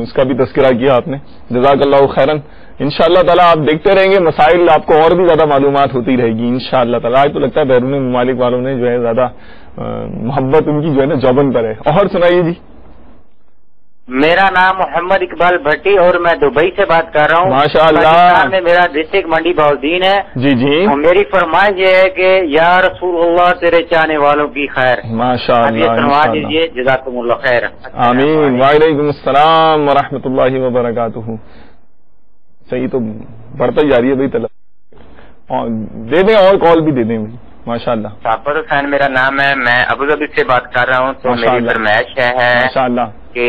اس کا بھی تذکرہ کیا آپ نے، جزاک اللہ خیرن. انشاءاللہ تعالیٰ آپ دیکھتے رہیں گے، مسائل آپ کو اور بھی زیادہ معلومات ہوتی رہے گی انشاءاللہ تعالیٰ. آج تو لگتا ہے بیرون ممالک والوں نے جو ہے زیادہ محبت ان کی جو ہے نا جوبن پر ہے. اور سنائیے جی. میرا نام محمد اقبال بھٹی اور میں دبئی سے بات کر رہا ہوں. ماشاء اللہ. پاکستان میں میرا ڈسٹرکٹ منڈی بہاؤالدین ہے. جی جی. اور میری فرمائش یہ ہے کہ یا رسول اللہ تیرے چاہنے والوں کی خیر. ماشاء اللہ. فرما دیجیے جزاکم اللہ خیر. آمین. وعلیکم السلام ورحمۃ اللہ وبرکاتہ. صحیح تو بڑھتا ہی جا رہی ہے بھائی طلب. دے دیں اور کال بھی دے دیں بھائی. ماشاء اللہ. ثاقب حسین میرا نام ہے، میں ابوظہبی سے بات کر رہا ہوں. تو میری فرمائش ہے ماشاء اللہ کہ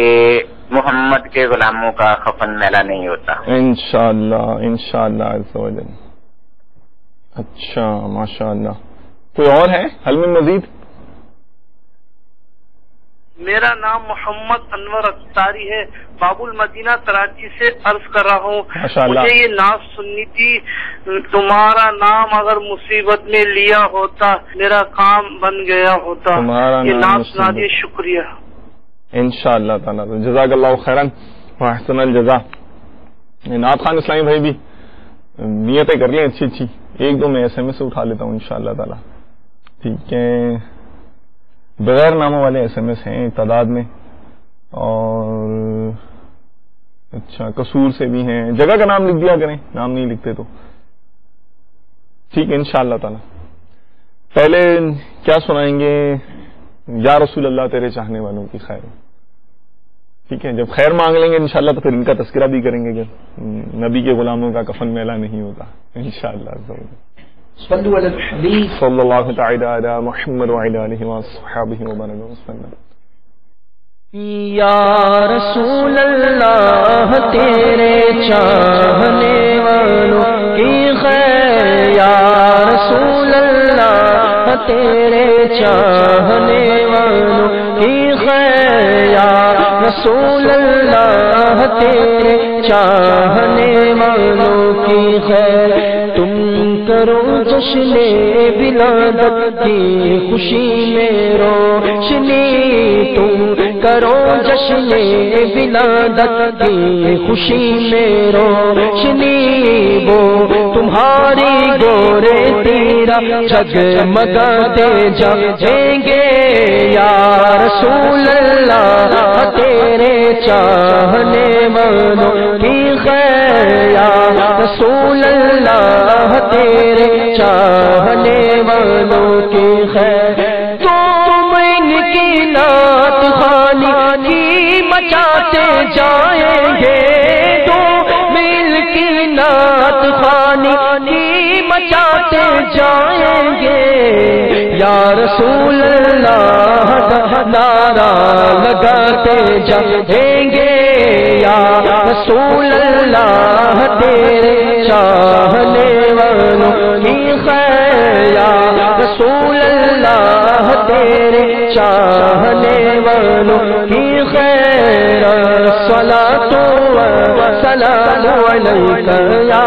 محمد کے غلاموں کا خفن میلا نہیں ہوتا. انشاءاللہ انشاءاللہ عز و جل. اچھا ماشاء اللہ. کوئی اور ہے حل میں مزید؟ میرا نام محمد انور اختاری ہے، باب المدینہ کراچی سے عرض کر رہا ہوں. مجھے یہ نعت سننی تھی، تمہارا نام اگر مصیبت میں لیا ہوتا میرا کام بن گیا ہوتا. یہ نعت سنا دیے. شکریہ. انشاءاللہ تعالیٰ. جزاک اللہ خیرن واحسن الجزا. نعت خان اسلامی بھائی بھی نیتیں کر لیں اچھی اچھی. ایک دو میں ایس ایم ایس سے اٹھا لیتا ہوں انشاءاللہ تعالیٰ. ٹھیک ہے. بغیر ناموں والے ایس ایم ایس ہیں تعداد میں، اور اچھا قصور سے بھی ہیں. جگہ کا نام لکھ دیا کریں، نام نہیں لکھتے تو ٹھیک ہے انشاءاللہ تعالیٰ. پہلے کیا سنائیں گے؟ یا رسول اللہ تیرے چاہنے والوں کی خیر. ٹھیک ہے. جب خیر مانگ لیں گے انشاءاللہ تو پھر ان کا تذکرہ بھی کریں گے کہ نبی کے غلاموں کا کفن میلہ نہیں ہوتا انشاءاللہ. صلو علی الحبیب صلی اللہ تعالی علی محمد وعلی آلہ وصحبہ وسلم. یا رسول اللہ تیرے چاہنے والوں کی خیر. یا رسول اللہ تیرے چاہنے والوں کی خیر. یا رسول اللہ تیرے چاہنے والوں کی خیر. تم کرو جشن ولادت کی خوشی میں روشنی. تم کرو جشن ولادت کی خوشی میں روشنی. وہ تمہاری گورے تیرا جگمگاتے جائیں گے. یا رسول اللہ تیرے چاہنے والوں کی خیر. یا رسول اللہ تیرے چاہنے والوں کی خیر. تم ان کی نعت خوانی کی مچاتے جائیں گے. تم ان کی نعت خوانی کی مچاتے جائیں گے. یا رسول اللہ کا نعرہ لگاتے جائیں گے. یا رسول اللہ تیرے چاہنے والوں کی خیر. یا رسول اللہ تیرے چاہنے والوں کی خیر. الصلاۃ والسلام علیک یا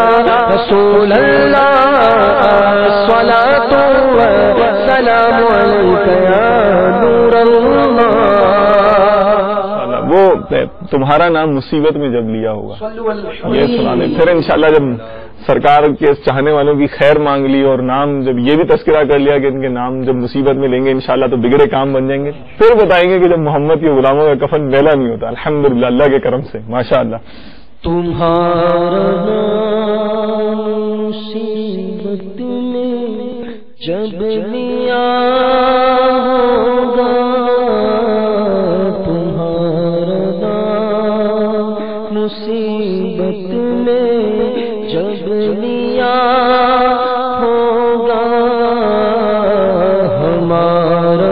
رسول اللہ. الصلاۃ والسلام علیک یا نور اللہ. وہ تمہارا نام مصیبت میں جب لیا ہوگا یہ سنا دیں. پھر انشاءاللہ جب سرکار کے چاہنے والوں کی خیر مانگ لی اور نام جب یہ بھی تذکرہ کر لیا کہ ان کے نام جب مصیبت میں لیں گے انشاءاللہ تو بگڑے کام بن جائیں گے. پھر بتائیں گے کہ جب محمد کے غلاموں کا کفن میلہ نہیں ہوتا. الحمدللہ اللہ کے کرم سے ماشاءاللہ. تمہارا نام مصیبت میں جب لیا ہوگا. تمہارا نام مصیبت میں جب لیا ہوگا. ہمارا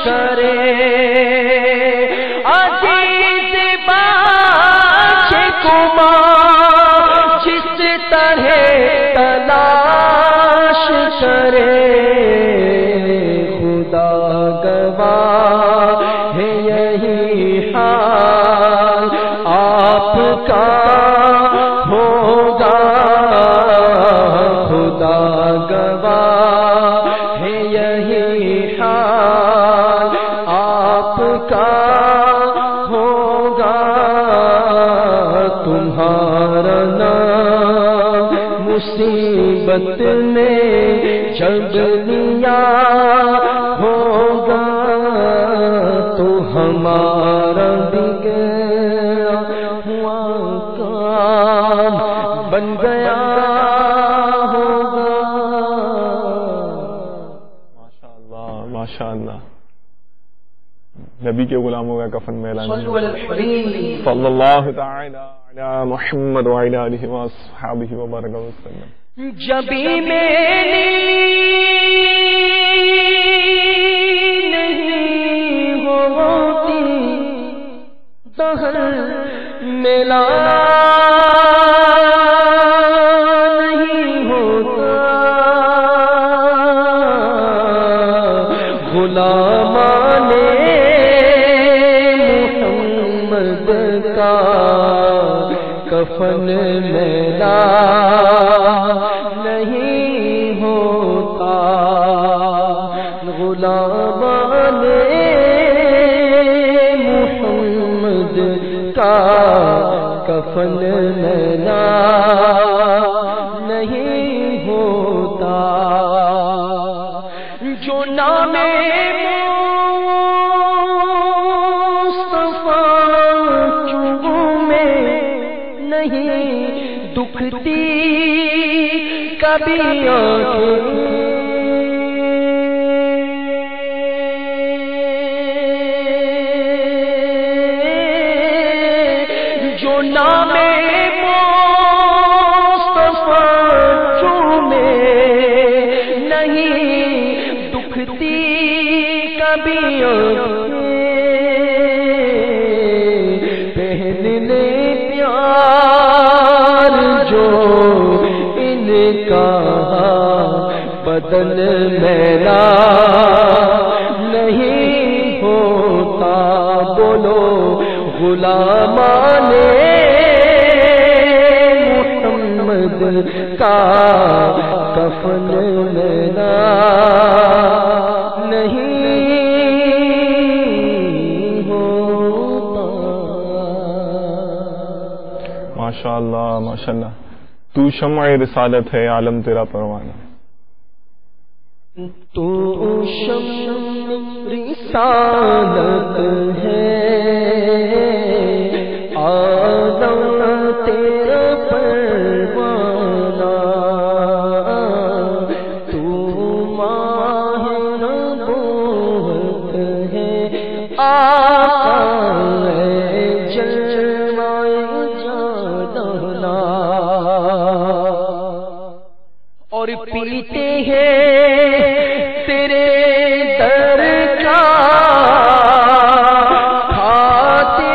کرے عزیز بچے کو ماں جس طرح تلاش کرے خدا گواہ ہے یہی حال آپ کا ہوگا خدا گواہ ہے یہی حال آپ کا ہوگا تمہارا نام مصیبت میں جب لیا ہوگا تو ہمارا بگڑا ہوا کام بن گیا ہوگا. ماشاء اللہ نبی کے غلاموں کا کفن میں اعلان صلی اللہ تعالی علی محمد وعلی آلہ وصحبہ وبارک وسلم. جبھی میری نہیں ہوتی دہر ملا نہیں ہوتا غلامان محمد کا کفن میلا نہیں ہوتا غلامان محمد کا کفن میلا نہیں ہوتا جو نام دکھتی کبھی آنکھیں جو نام مصطفیٰ چومے نہیں دکھتی کبھی آنکھیں پہلے جو ان کا بدن میلا نہیں ہوتا بولو غلامان محمد کا کفن میلا نہیں ہوتا. ماشاء اللہ تو شمع رسالت ہے عالم تیرا پروانہ. تو شمع رسالت ہے عالم تیرا پروانہ تو ماہ نبوت ہے آقا اور پیتے ہیں تیرے در کا کھاتے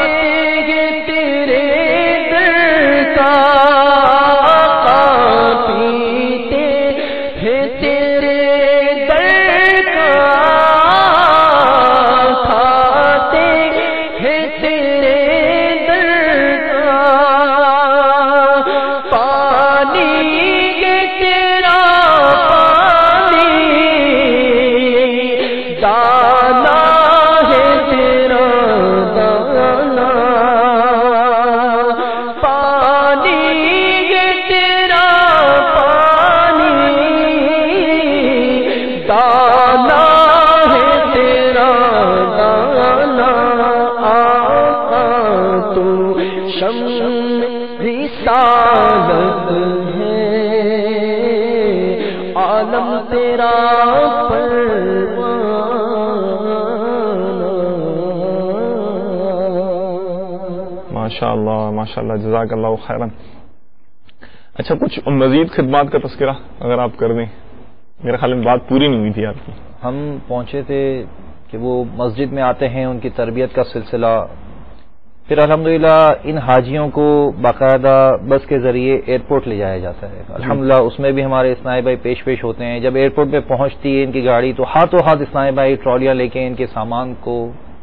ہیں تیرے در کا پیتے ہیں تیرے در کا کھاتے ہیں تیرے در کا پانی دانا ہے تیرا دانا پانی ہے تیرا پانی دانا ہے تیرا دانا آقا تو شمع رسالت ہے عالم تیرا ماشاء اللہ جزاک اللہ خیرن. اچھا کچھ مزید خدمات کا تذکرہ اگر آپ کر دیں. میرے خیال میں بات پوری نہیں ہوئی تھی آپ کی. ہم پہنچے تھے کہ وہ مسجد میں آتے ہیں، ان کی تربیت کا سلسلہ، پھر الحمدللہ ان حاجیوں کو باقاعدہ بس کے ذریعے ایئرپورٹ لے جایا جاتا ہے. الحمدللہ اس میں بھی ہمارے اسلامی بھائی پیش ہوتے ہیں. جب ایئرپورٹ پہ پہنچتی ہے ان کی گاڑی تو ہاتھوں ہاتھ اسلامی بھائی ٹرالیاں لے کے ان کے سامان کو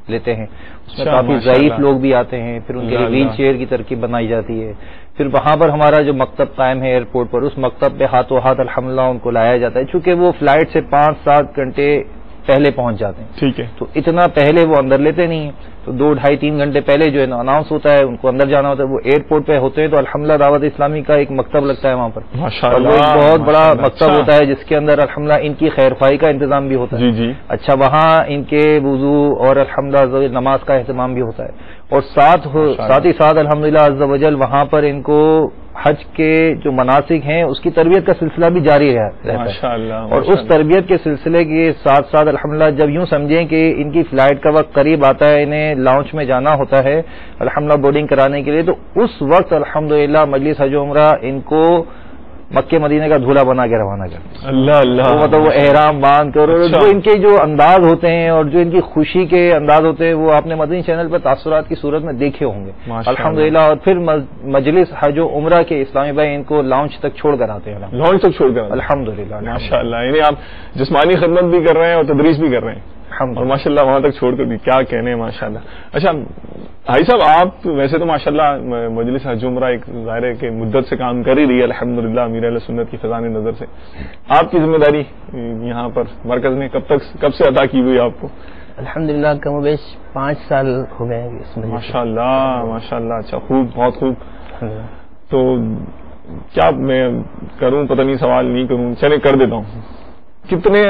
لیتے ہیں. اس میں کافی ضعیف لوگ بھی آتے ہیں، پھر ان کے لیے ویل چیئر کی ترکیب بنائی جاتی ہے. پھر وہاں پر ہمارا جو مکتب قائم ہے ایئرپورٹ پر، اس مکتب پہ ہاتھوں ہاتھ الحمدللہ ان کو لایا جاتا ہے. چونکہ وہ فلائٹ سے 5-7 گھنٹے پہلے پہنچ جاتے ہیں، ٹھیک ہے، تو اتنا پہلے وہ اندر لیتے نہیں ہیں. تو 2-2.5-3 گھنٹے پہلے جو ہے نا اناؤنس ہوتا ہے ان کو اندر جانا ہوتا ہے. وہ ایئرپورٹ پہ ہوتے ہیں تو الحمدللہ دعوت اسلامی کا ایک مکتب لگتا ہے وہاں پر، اور وہ ایک بہت بڑا مکتب ہوتا ہے جس کے اندر الحمدللہ ان کی خیر خواہی کا انتظام بھی ہوتا ہے. اچھا، وہاں ان کے وضو اور الحمدللہ نماز کا اہتمام بھی ہوتا ہے. اور ساتھ ہی ساتھ الحمدللہ عز و جل وہاں پر ان کو حج کے جو مناسک ہیں اس کی تربیت کا سلسلہ بھی جاری رہتا ہے. اور اس تربیت کے سلسلے کے ساتھ ساتھ الحمدللہ جب یوں سمجھیں کہ ان کی فلائٹ کا وقت قریب آتا ہے، انہیں لانچ میں جانا ہوتا ہے الحمدللہ بورڈنگ کرانے کے لیے، تو اس وقت الحمدللہ مجلس حج عمرہ ان کو مکہ مدینہ کا دھولا بنا کے روانہ کرتے ہیں. اللہ اللہ، مطلب وہ احرام باندھ کر، جو ان کے جو انداز ہوتے ہیں اور جو ان کی خوشی کے انداز ہوتے ہیں وہ آپ نے مدنی چینل پر تاثرات کی صورت میں دیکھے ہوں گے الحمدللہ. اور پھر مجلس حج و عمرہ کے اسلامی بھائی ان کو لانچ تک چھوڑ کر آتے ہیں، لانچ تک چھوڑ کر الحمدللہ ماشاءاللہ. یعنی آپ جسمانی خدمت بھی کر رہے ہیں اور تدریس بھی کر رہے ہیں اور ماشاءاللہ وہاں تک چھوڑ کر بھی، کیا کہنے ہیں ماشاءاللہ. اچھا بھائی صاحب، آپ ویسے تو ماشاءاللہ مجلس حج عمرہ ایک ظاہر ہے کہ مدت سے کام کر ہی رہی ہے الحمدللہ امیر اہل سنت کی خزانہ نظر سے. آپ کی ذمہ داری یہاں پر مرکز نے کب سے عطا کی ہوئی آپ کو؟ الحمدللہ کم و بیش 5 سال ہو گئے ہیں اس میں. ماشاءاللہ ماشاءاللہ. اچھا، خوب، بہت خوب. تو کیا میں کروں، پتہ نہیں سوال نہیں کروں، چلے کر دیتا ہوں. کتنے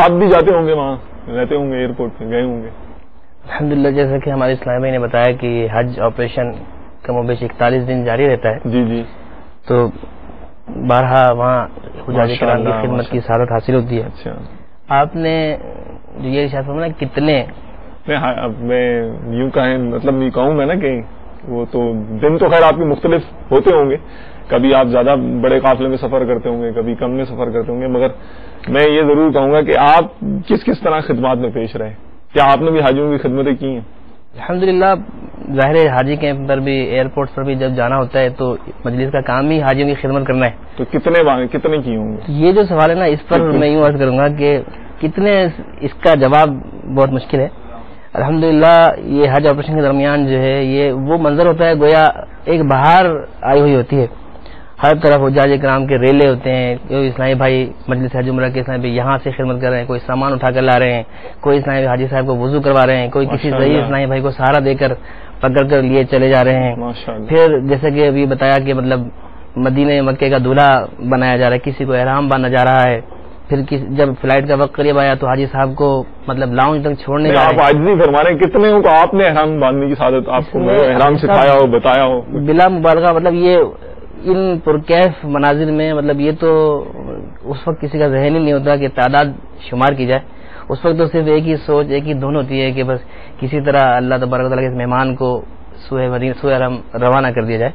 آپ بھی جاتے ہوں گے وہاں، رہتے ہوں گے ایئرپورٹ پہ، گئے ہوں گے؟ الحمدللہ جیسا کہ ہمارے اسلامی بھائی نے بتایا کہ حج آپریشن کم و بیش 41 دن جاری رہتا ہے. جی. تو بارہا وہاں حجاج کرام کی خدمت کی سعادت حاصل ہوتی ہے. اچھا، آپ نے جو یہ ارشاد فرمایا کتنے، میں یوں کہیں مطلب نہیں کہوں گا نا کہ وہ تو دن تو خیر آپ کے مختلف ہوتے ہوں گے، کبھی آپ زیادہ بڑے قافلے میں سفر کرتے ہوں گے، کبھی کم میں سفر کرتے ہوں گے، مگر میں یہ ضرور کہوں گا کہ آپ کس طرح خدمات میں پیش رہے. کیا آپ نے بھی حاجیوں کی خدمتیں کی ہیں؟ الحمدللہ ظاہر حاجی کیمپ پر بھی، ایئرپورٹ پر بھی جب جانا ہوتا ہے تو مجلس کا کام ہی حاجیوں کی خدمت کرنا ہے. تو کتنے کی ہوں گے؟ یہ جو سوال ہے نا اس پر میں یوں عرض کروں گا کہ کتنے، اس کا جواب بہت مشکل ہے. الحمدللہ یہ حج آپریشن کے درمیان جو ہے یہ وہ منظر ہوتا ہے گویا ایک بہار آئی ہوئی ہوتی ہے. ہر طرف حجاج کرام کے ریلے ہوتے ہیں. کوئی اسلامی بھائی مجلس حج عمرہ کے اسلامی بھائی یہاں سے خدمت کر رہے ہیں، کوئی سامان اٹھا کر لا رہے ہیں، کوئی اسلامی بھائی حاجی صاحب کو وضو کروا رہے ہیں، کوئی کسی ضعیف اسلامی بھائی کو سہارا دے کر پکڑ کر لیے چلے جا رہے ہیں. پھر جیسے کہ ابھی بتایا کہ مطلب مدینہ مکے کا دولہا بنایا جا رہا ہے، کسی کو احرام باندھا جا رہا ہے. پھر جب فلائٹ کا وقت قریب آیا تو حاجی صاحب کو مطلب لاؤنج تک چھوڑنے کا، آپ آج نہیں فرما رہے کتنے کو آپ نے احرام باندھنے کی سعادت آپ کو احرام سکھایا ہو، بتایا ہو؟ بلا مبالغہ مطلب یہ ان پرکیف مناظر میں مطلب یہ تو اس وقت کسی کا ذہن ہی نہیں ہوتا کہ تعداد شمار کی جائے. اس وقت تو صرف ایک ہی سوچ، ایک ہی دھن ہوتی ہے کہ بس کسی طرح اللہ تبارک و تعالیٰ کے اس مہمان کو سوئے حرم روانہ کر دیا جائے.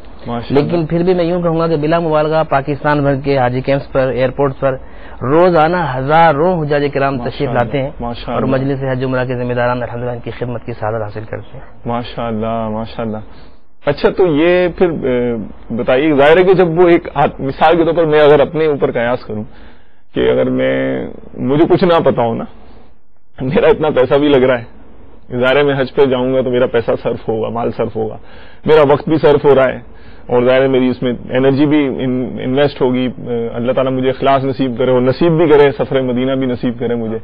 لیکن پھر بھی میں یوں کہوں گا کہ بلا مبالغہ پاکستان بھر کے حاجی کیمپس پر، ایئرپورٹ پر روزانہ ہزاروں حجاج کرام تشریف لاتے ہیں اور مجلس حج عمرہ کے ذمہ داران الحمدللہ ان کی خدمت کی سعادت حاصل کرتے ہیں. ماشاءاللہ ماشاءاللہ. اچھا، تو یہ پھر بتائیے، ظاہر ہے کہ جب وہ ایک مثال کے طور پر میں اگر اپنے اوپر قیاس کروں کہ اگر مجھے کچھ نہ پتا ہو نا، میرا اتنا پیسہ بھی لگ رہا ہے، ظاہر ہے میں حج پہ جاؤں گا تو میرا پیسہ صرف ہوگا، مال صرف ہوگا، میرا وقت بھی صرف ہو رہا ہے، اور ظاہر ہے میری اس میں انرجی بھی انویسٹ ہوگی. اللہ تعالیٰ مجھے اخلاص نصیب کرے اور نصیب بھی کرے، سفر مدینہ بھی نصیب کرے مجھے.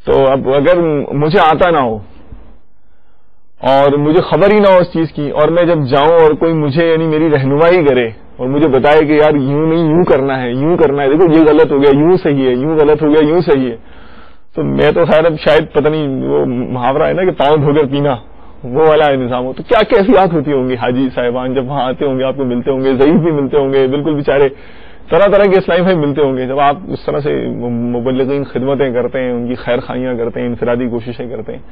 تو اب اگر مجھے آتا نہ ہو اور مجھے خبر ہی نہ ہو اس چیز کی، اور میں جب جاؤں اور کوئی مجھے یعنی میری رہنمائی کرے اور مجھے بتائے کہ یار یوں نہیں، یوں کرنا ہے، یوں کرنا ہے، دیکھو یہ غلط ہو گیا، یوں صحیح ہے، یوں غلط ہو گیا، یوں صحیح ہے، تو میں تو خیر اب شاید پتہ نہیں وہ محاورہ ہے نا کہ پاؤں دھو کر پینا، وہ والا نظام ہو. تو کیا کیفیات ہوتی ہوں گی حاجی صاحبان جب وہاں آتے ہوں گے، آپ کو ملتے ہوں گے، ضعیف بھی ملتے ہوں گے، بالکل بیچارے طرح طرح کے اسلامی بھائی ملتے ہوں گے، جب آپ اس طرح سے مبلغین خدمتیں کرتے ہیں، ان کی خیر خائیاں کرتے ہیں، انفرادی کوششیں کرتے ہیں،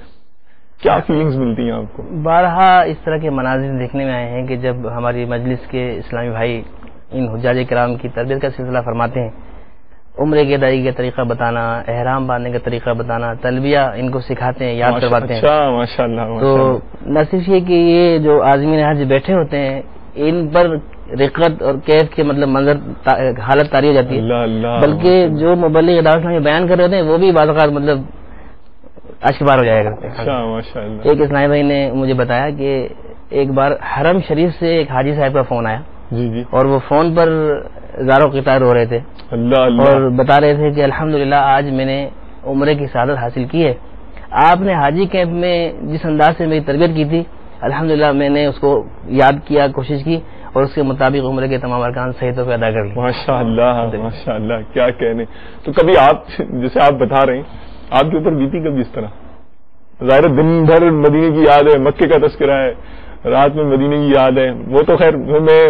کیا فیلنگز ملتی ہیں آپ کو؟ بارہا اس طرح کے مناظر دیکھنے میں آئے ہیں کہ جب ہماری مجلس کے اسلامی بھائی ان حجاج کرام کی تربیت کا سلسلہ فرماتے ہیں عمرے کی ادائیگی کا طریقہ بتانا، احرام باندھنے کا طریقہ بتانا، تلبیہ ان کو سکھاتے ہیں، یاد کرواتے ہیں. ماشاء اللہ. تو نہ صرف یہ کہ یہ جو عازمین حج بیٹھے ہوتے ہیں ان پر رقت اور کیف کے مطلب منظر حالت طاری ہو جاتی ہے، بلکہ جو مبلغ دعوت اسلامی بیان کر رہے ہوتے ہیں وہ بھی بعض اوقات مطلب اشکبار ہو جایا کرتے ہیں. ایک اسلامی بھائی نے مجھے بتایا کہ ایک بار حرم شریف سے ایک حاجی صاحب کا فون آیا اور وہ فون پر زاروں قطار ہو رہے تھے اور بتا رہے تھے کہ الحمدللہ آج میں نے عمرے کی سعادت حاصل کی ہے. آپ نے حاجی کیمپ میں جس انداز سے میری تربیت کی تھی الحمدللہ میں نے اس کو یاد کیا، کوشش کی اور اس کے مطابق عمرے کے تمام ارکان صحیح طور پہ ادا کر لی. ماشاء اللہ کیا کہنے. تو کبھی آپ جیسے آپ بتا رہے ہیں آپ کے اوپر بیتی کبھی اس طرح؟ ظاہر دن بھر مدینے کی یاد ہے، مکے کا تذکرہ ہے، رات میں مدینے کی یاد ہے. وہ تو خیر میں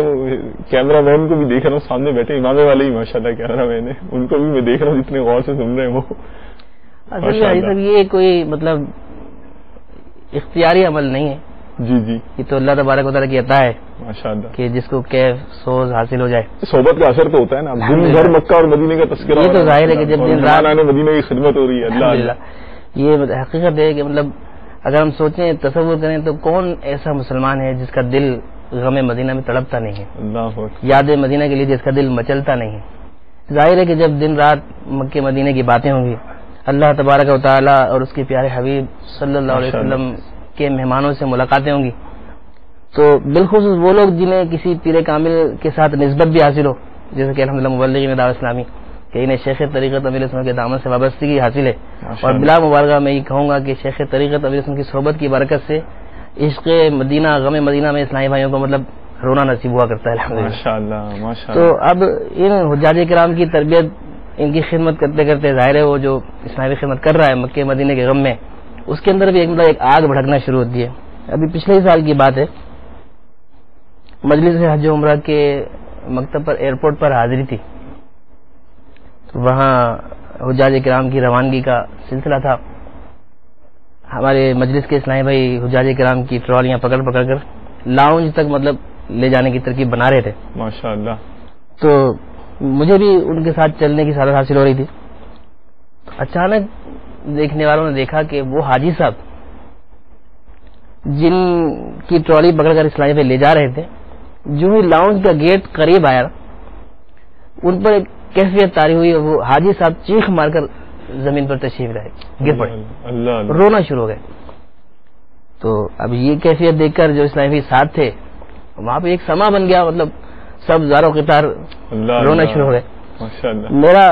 کیمرہ مین کو بھی دیکھ رہا ہوں سامنے بیٹھے امامے والے ہی ماشاءاللہ کیمرہ مین ہے، ان کو بھی میں دیکھ رہا ہوں اتنے غور سے سن رہے ہیں وہ. اصل یہ کوئی مطلب اختیاری عمل نہیں ہے. جی یہ تو اللہ تبارک و تعالیٰ کی عطا ہے ماشاءاللہ کہ جس کو کیف سوز حاصل ہو جائے. صحبت کا اثر تو ہوتا ہے نا، دن بھر مکہ اور مدینے کا تذکرہ. یہ تو ظاہر ہے کہ جب دن رات مدینے کی خدمت ہو رہی ہے. اللہ یہ حقیقت ہے کہ مطلب اگر ہم سوچیں تصور کریں تو کون ایسا مسلمان ہے جس کا دل غم مدینہ میں تڑپتا نہیں ہے، اللہ یاد مدینہ کے لیے جس کا دل مچلتا نہیں ہے. ظاہر ہے کہ جب دن رات مکے مدینے کی باتیں ہوں گی، اللہ تبارک و تعالیٰ اور اس کے پیارے حبیب صلی اللہ علیہ وسلم کے مہمانوں سے ملاقاتیں ہوں گی، تو بالخصوص وہ لوگ جنہیں کسی پیر کامل کے ساتھ نسبت بھی حاصل ہو، جیسے کہ الحمدللہ مبلغین دعوت اسلامی کہ انہیں شیخ طریقت امیر اسلام کے دامن سے وابستگی حاصل ہے. اور بلا مبالغہ میں یہ کہوں گا کہ شیخ طریقت امیر اسلام کی صحبت کی برکت سے عشق مدینہ غم مدینہ میں اسلامی بھائیوں کو مطلب رونا نصیب ہوا کرتا ہے الحمدللہ. تو اب ان حجاج کرام کی تربیت، ان کی خدمت کرتے کرتے ظاہر ہے وہ جو اسلامی خدمت کر رہا ہے مکے مدینے کے غم میں، اس کے اندر بھی ایک آگ بھڑکنا شروع ہوتی ہے. ابھی پچھلے سال کی بات ہے، مجلس حج و عمرہ کے مکتب پر ایئرپورٹ پر حاضری تھی، تو وہاں حجاج کرام کی روانگی کا سلسلہ تھا. ہمارے مجلس کے اسلامی بھائی حجاج کرام کی ٹرالیاں پکڑ کر لاؤنج تک مطلب لے جانے کی ترکیب بنا رہے تھے ماشاءاللہ. تو مجھے بھی ان کے ساتھ چلنے کی سعادت حاصل ہو رہی تھی. اچانک دیکھنے والوں نے دیکھا کہ وہ حاجی صاحب جن کی ٹرالی پکڑ کر اسلامی بھائی لے جا رہے تھے، جو ہی لاؤنج کا گیٹ قریب آیا ان پر ایک کیفیت طاری ہوئی، وہ حاجی صاحب چیخ مار کر زمین پر تشریف لائے، گر پڑے، رونا شروع ہو گئے. تو اب یہ کیفیت دیکھ کر جو اسلامی ساتھ تھے وہاں پہ ایک سما بن گیا، مطلب سب زاروں قطار رونا شروع ہو گئے. میرا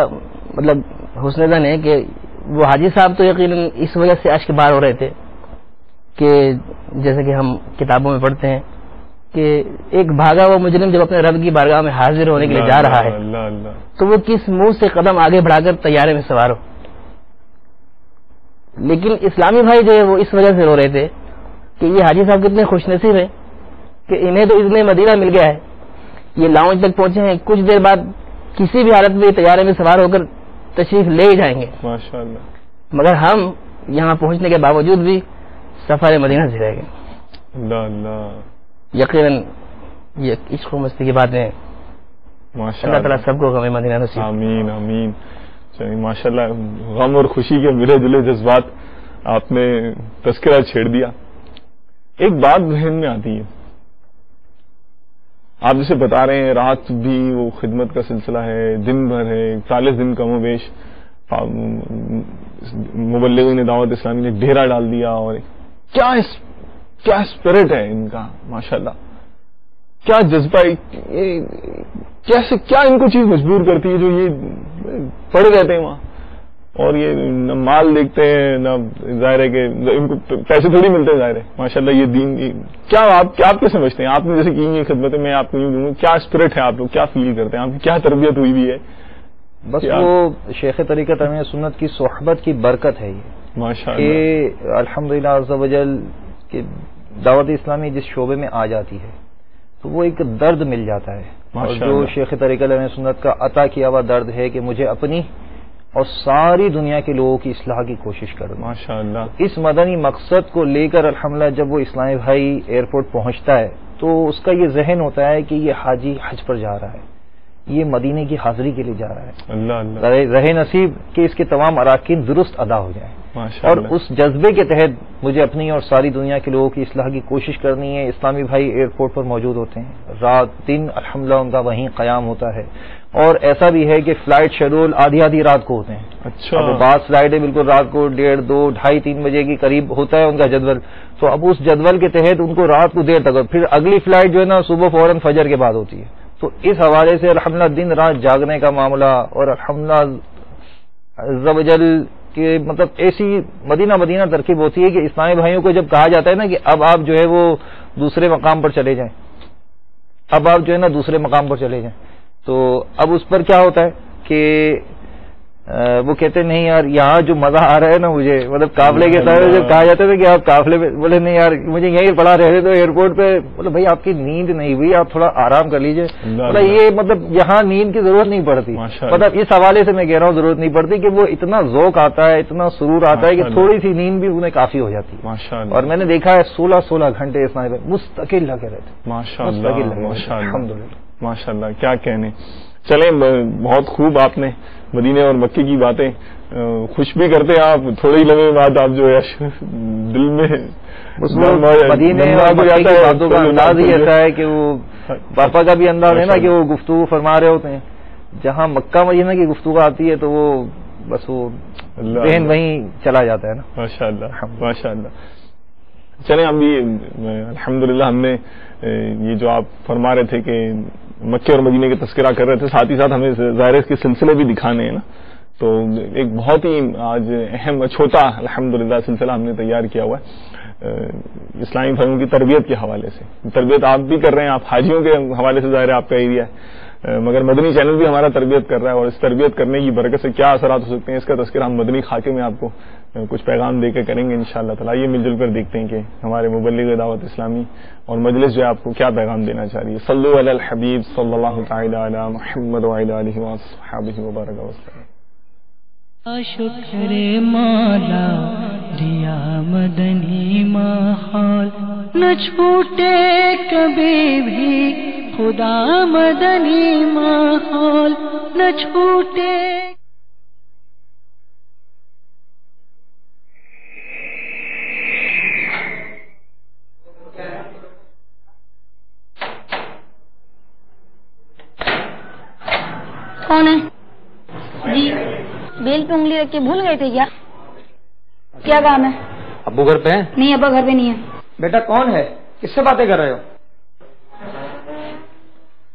مطلب حسن ظن ہے کہ وہ حاجی صاحب تو یقیناً اس وجہ سے اشک بار ہو رہے تھے کہ جیسے کہ ہم کتابوں میں پڑھتے ہیں کہ ایک بھاگا ہوا مجرم جب اپنے رب کی بارگاہ میں حاضر ہونے کے لیے جا رہا ہے تو وہ کس منہ سے قدم آگے بڑھا کر طیارے میں سوار ہو. لیکن اسلامی بھائی جو ہے وہ اس وجہ سے رو رہے تھے کہ یہ حاجی صاحب کتنے خوش نصیب ہیں کہ انہیں تو اذن مدینہ مل گیا ہے، یہ لاؤنج تک پہنچے ہیں، کچھ دیر بعد کسی بھی حالت میں طیارے میں سوار ہو کر تشریف لے ہی جائیں گے ماشاءاللہ. مگر ہم یہاں پہنچنے کے باوجود بھی سفر مدینہ سے رہ گئے. اللہ اللہ. یقیناً یہ عشق و مستی کی باتیں ہیں، اللہ تعالیٰ سب کو غم مدینہ نصیب. آمین آمین. ماشاءاللہ غم اور خوشی کے ملے جلے جذبات آپ نے تذکرہ چھیڑ دیا. ایک بات ذہن میں آتی ہے، آپ جسے بتا رہے ہیں رات بھی وہ خدمت کا سلسلہ ہے، دن بھر ہے، 40 دن کم و بیش مبلغین دعوت اسلامی نے ڈیرا ڈال دیا. اور کیا اسپرٹ ہے ان کا ماشاءاللہ، کیا جذبہ، کیسے کیا ان کو چیز مجبور کرتی ہے جو یہ پڑے رہتے ہیں وہاں اور یہ نہ مال دیکھتے ہیں نہ، ظاہر ہے کہ ان کو پیسے تھوڑی ملتے ہیں، ظاہر ہے ماشاءاللہ یہ دین کیا آپ کیا سمجھتے ہیں؟ آپ نے جیسے کی یہ خدمت میں آپ کو یوں دوں کیا اسپرٹ ہے، آپ لوگ کیا فیل کرتے ہیں، آپ کی کیا تربیت ہوئی بھی ہے؟ بس وہ شیخ طریقت امیر سنت کی صحبت کی برکت ہے یہ ماشاءاللہ کہ الحمدللہ عز وجل کہ دعوت اسلامی جس شعبے میں آ جاتی ہے تو وہ ایک درد مل جاتا ہے، اور جو شیخ طریقت امیر سنت کا عطا کیا ہوا درد ہے کہ مجھے اپنی اور ساری دنیا کے لوگوں کی اصلاح کی کوشش کروں ماشاءاللہ. اس مدنی مقصد کو لے کر الحمدللہ جب وہ اسلامی بھائی ایئرپورٹ پہنچتا ہے تو اس کا یہ ذہن ہوتا ہے کہ یہ حاجی حج پر جا رہا ہے، یہ مدینے کی حاضری کے لیے جا رہا ہے. اللہ اللہ رہے نصیب کہ اس کے تمام اراکین درست ادا ہو جائیں. اور اس جذبے کے تحت مجھے اپنی اور ساری دنیا کے لوگوں کی اصلاح کی کوشش کرنی ہے. اسلامی بھائی ایئرپورٹ پر موجود ہوتے ہیں, رات دن الحمدللہ ان کا وہیں قیام ہوتا ہے. اور ایسا بھی ہے کہ فلائٹ شیڈول آدھی رات کو ہوتے ہیں. اچھا, بعض فلائٹیں بالکل رات کو 1:30, 2, 2:30, 3 بجے کے قریب ہوتا ہے ان کا جدول. تو اب اس جدول کے تحت ان کو رات کو دیر تک, پھر اگلی فلائٹ جو ہے نا صبح فوراً فجر کے بعد ہوتی ہے. تو اس حوالے سے الحمدللہ دن رات جاگنے کا معاملہ, اور الحمدللہ عز و جل کہ مطلب ایسی مدینہ ترکیب ہوتی ہے کہ اسلامی بھائیوں کو جب کہا جاتا ہے نا کہ اب آپ جو ہے وہ دوسرے مقام پر چلے جائیں, اب آپ جو ہے نا دوسرے مقام پر چلے جائیں, تو اب اس پر کیا ہوتا ہے کہ وہ کہتے نہیں یار یہاں جو مزہ آ رہا ہے نا مجھے, مطلب قافلے کے ساتھ جب کہا جاتا ہے کہ آپ قافلے پہ, بولے نہیں یار مجھے یہیں پڑا رہے تو ایئرپورٹ پہ, بولے بھائی آپ کی نیند نہیں ہوئی, آپ تھوڑا آرام کر لیجئے. مطلب یہ مطلب یہاں نیند کی ضرورت نہیں پڑتی, مطلب اس حوالے سے میں کہہ رہا ہوں ضرورت نہیں پڑتی کہ وہ اتنا ذوق آتا ہے, اتنا سرور آتا ہے کہ تھوڑی سی نیند بھی انہیں کافی ہو جاتی ہے. اور میں نے دیکھا ہے 16 گھنٹے اسلامی بھائی مستقل لگے رہتے, ماشاء اللہ کیا کہنے. چلیں بہت خوب آپ نے مدینے اور مکے کی باتیں خوش بھی کرتے ہیں آپ, تھوڑے ہی لمحے بعد آپ جو ہے دل میں مدینے اور مکے کی باتوں کا انداز ہی ایسا ہے کہ وہ پاپا کا بھی انداز ہے نا کہ وہ گفتگو فرما رہے ہوتے ہیں. جہاں مکہ مدینہ کی گفتگو آتی ہے تو وہ بس وہ ذہن وہیں چلا جاتا ہے نا. ماشاء اللہ. چلیں ہم بھی الحمدللہ ہم نے یہ جو آپ فرما رہے تھے کہ مکے اور مدینے کے تذکرہ کر رہے تھے, ساتھ ہی ساتھ ہمیں ظاہر کے سلسلے بھی دکھانے ہیں نا, تو ایک بہت ہی آج اہم چھوٹا الحمدللہ سلسلہ ہم نے تیار کیا ہوا ہے اسلامی بھائیوں کی تربیت کے حوالے سے. تربیت آپ بھی کر رہے ہیں, آپ حاجیوں کے حوالے سے ظاہر ہے آپ کا ایریا ہے, مگر مدنی چینل بھی ہمارا تربیت کر رہا ہے, اور اس تربیت کرنے کی برکت سے کیا اثرات ہو سکتے ہیں اس کا تذکرہ ہم مدنی خاکے میں آپ کو کچھ پیغام دے کے کریں گے انشاءاللہ تعالی. یہ مل جل کر دیکھتے ہیں کہ ہمارے مبلغ دعوت اسلامی اور مجلس جو ہے آپ کو کیا پیغام دینا چاہ رہی ہے. صلو علی الحبیب صلی اللہ تعالی علی محمد وعلی آلہ وصحبہ وبارک وسلم. شکر مولا دیا مدنی ماحول, نہ چھوٹے کبھی بھی خدا مدنی ماحول, نہ چھوٹے. کون ہے جی؟ بیل پہ انگلی رکھ کے بھول گئے تھے کیا کام ہے؟ ابو گھر پہ ہیں؟ نہیں, ابا گھر پہ نہیں ہے. بیٹا کون ہے, کس سے باتیں کر رہے ہو؟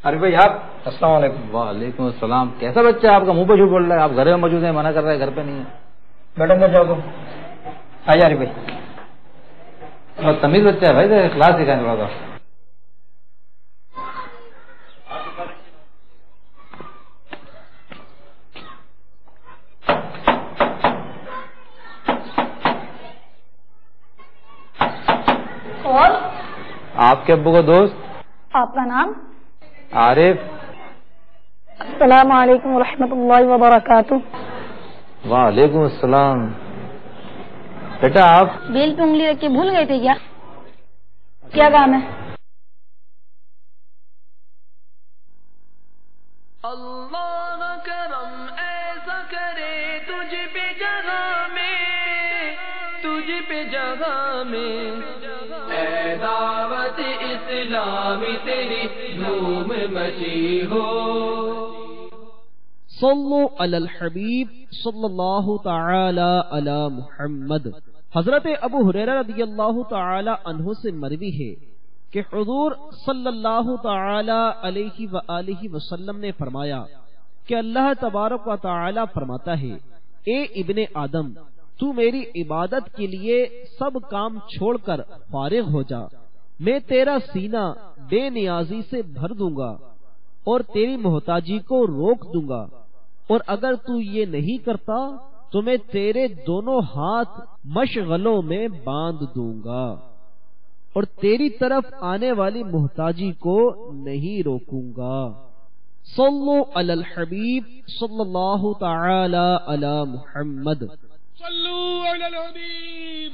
ارے بھائی آپ. السلام علیکم. وعلیکم السلام. کیسا بچہ ہے آپ کا, منہ پہ جھوٹ بول رہا ہے, آپ گھر میں موجود ہیں, منع کر رہا ہے گھر پہ نہیں ہے. بیٹا اندر جاؤ تم, آ جا. ارے بھائی بہت تمیز بچہ ہے بھائی, اخلاص سکھائیں تھوڑا سا. آپ کے ابو کا دوست. آپ کا نام؟ عارف. السلام علیکم ورحمۃ اللہ وبرکاتہ. وعلیکم السلام. بیٹا آپ بیل پہ انگلی رکھ کے بھول گئے تھے کیا کام ہے؟ اللہ کرم ایسا کرے تجھ پہ جگہ میں, تجھ پہ جگہ میں, اے دعوت اسلامی تیری دھوم مچی ہو. صلو علی الحبیب صلی اللہ تعالی علی محمد. حضرت ابو ہریرہ رضی اللہ تعالی عنہ سے مروی ہے کہ حضور صلی اللہ تعالی علیہ وآلہ وسلم نے فرمایا کہ اللہ تبارک و تعالی فرماتا ہے, اے ابن آدم, تو میری عبادت کے لیے سب کام چھوڑ کر فارغ ہو جا, میں تیرا سینہ بے نیازی سے بھر دوں گا اور تیری محتاجی کو روک دوں گا, اور اگر تو یہ نہیں کرتا تو میں تیرے دونوں ہاتھ مشغلوں میں باندھ دوں گا اور تیری طرف آنے والی محتاجی کو نہیں روکوں گا. صلو علی الحبیب صلی اللہ تعالی علی محمد. صلو علی الحبیب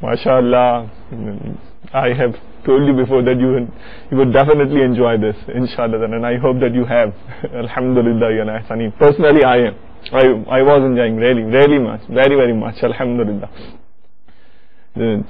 MashaAllah, I have told you before that you would definitely enjoy this, inshallah, and I hope that you have. Alhamdulillah, ya Nahsani. Personally, I was enjoying really much, very much, alhamdulillah.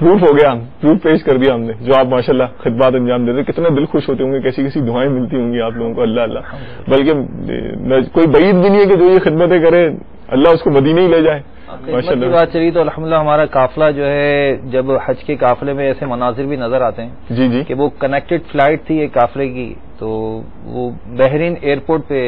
Proof ہو گیا, proof پیش کر دیا ہم نے, جو آپ ماشاءاللہ خطبات انجام دیتے, کتنے دل خوش ہوتے ہوں گے, کیسی کیسی دعائیں ملتی ہوں گی آپ لوگوں کو, اللہ اللہ. بلکہ کوئی بعید بھی نہیں ہے کہ جو یہ خدمتیں کرے اللہ اس کو مدینے ہی لے جائے. خدمت کی بات چلی تو الحمدللہ ہمارا قافلہ جو ہے, جب حج کے قافلے میں ایسے مناظر بھی نظر آتے ہیں جی جی, کہ وہ کنیکٹڈ فلائٹ تھی ایک قافلے کی, تو وہ بحرین ایئرپورٹ پہ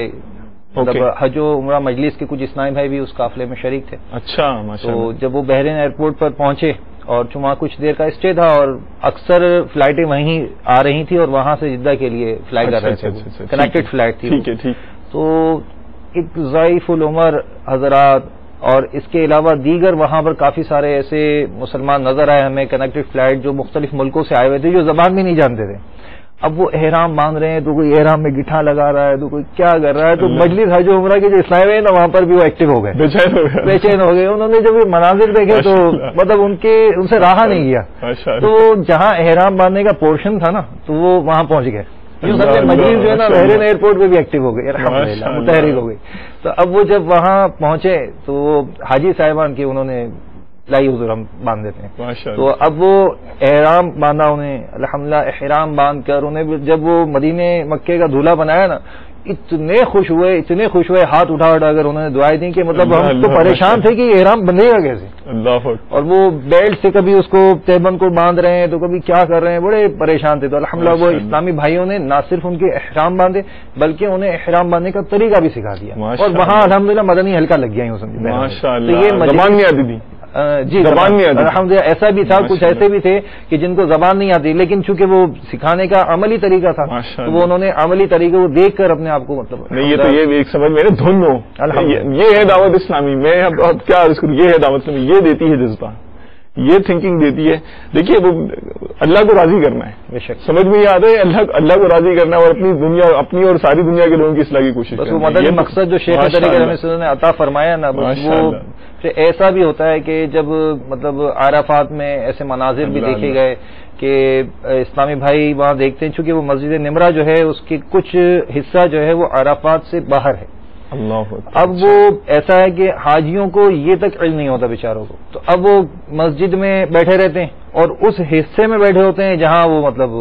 مطلب حج و عمرہ مجلس کے کچھ اسلامی بھائی بھی اس قافلے میں شریک تھے. اچھا, تو جب وہ بحرین ایئرپورٹ پر پہنچے اور چونکہ کچھ دیر کا اسٹے تھا, اور اکثر فلائٹیں وہیں آ رہی تھی اور وہاں سے جدہ کے لیے فلائی کر رہے تھے, کنیکٹڈ فلائٹ تھی. تو ایک ضعیف العمر حضرات اور اس کے علاوہ دیگر وہاں پر کافی سارے ایسے مسلمان نظر آئے ہمیں کنیکٹڈ فلائٹ, جو مختلف ملکوں سے آئے ہوئے تھے, جو زبان بھی نہیں جانتے تھے. اب وہ احرام باندھ رہے ہیں, تو کوئی احرام میں گٹھا لگا رہا ہے, تو کوئی کیا کر رہا ہے. تو مجلس حج و عمرہ کے جو اسلامی ہیں نا, وہاں پر بھی وہ ایکٹیو ہو گئے, بے چین ہو گئے. انہوں نے جب یہ مناظر دیکھے تو مطلب ان سے راحت نہیں کیا. تو جہاں احرام باندھنے کا پورشن تھا نا, تو وہ وہاں پہنچ گئے. مجلس جو ہے نا بحرین ایئرپورٹ پہ بھی ایکٹیو ہو گئی, الحمدللہ متحرک ہو گئی. تو اب وہ جب وہاں پہنچے تو حاجی صاحبان کی انہوں نے لائی حضور ہم باندھ دیتے ہیں. تو اب وہ احرام باندھا انہیں, الحمدللہ احرام باندھ کر انہیں جب وہ مدینے مکے کا دولہا بنایا نا, اتنے خوش ہوئے, ہاتھ اٹھا کر انہوں نے دعائیں دی کہ مطلب ہم تو پریشان تھے کہ احرام بندھے گا کیسے. اور وہ بیلٹ سے کبھی اس کو تہبند کو باندھ رہے ہیں, تو کبھی کیا کر رہے ہیں, بڑے پریشان تھے. تو الحمدللہ وہ اسلامی بھائیوں نے نہ صرف ان کے احرام باندھے بلکہ انہیں احرام باندھنے کا طریقہ بھی سکھا دیا, اور وہاں الحمدللہ مدنی حلقہ لگ گیا. زبان نہیں آتی تھی, جی زبان نہیں آتی, الحمدللہ ایسا بھی تھا, کچھ ایسے بھی تھے کہ جن کو زبان نہیں آتی, لیکن چونکہ وہ سکھانے کا عملی طریقہ تھا, تو وہ انہوں نے عملی طریقے کو دیکھ کر اپنے آپ کو مطلب نہیں, یہ تو یہ ایک سمجھ میرے دھن ہو, یہ ہے دعوت اسلامی. میں اب کیا عرض کروں, یہ ہے دعوت اسلامی, یہ دیتی ہے جذبہ, یہ تھنکنگ دیتی ہے. دیکھیے وہ اللہ کو راضی کرنا ہے, سمجھ میں یہ آتا ہے, اللہ کو راضی کرنا ہے, اور اپنی دنیا, اپنی اور ساری دنیا کے لوگوں کی اصلاح کی کوشش کرنا. مطلب مقصد جو شیخ طریقے نے عطا فرمایا نا, وہ ایسا بھی ہوتا ہے کہ جب مطلب عرفات میں ایسے مناظر بھی دیکھے گئے کہ اسلامی بھائی وہاں دیکھتے ہیں, چونکہ وہ مسجد نمرہ جو ہے اس کی کچھ حصہ جو ہے وہ عرفات سے باہر ہے. اب وہ ایسا ہے کہ حاجیوں کو یہ تک علم نہیں ہوتا بیچاروں کو, تو اب وہ مسجد میں بیٹھے رہتے ہیں اور اس حصے میں بیٹھے ہوتے ہیں جہاں وہ مطلب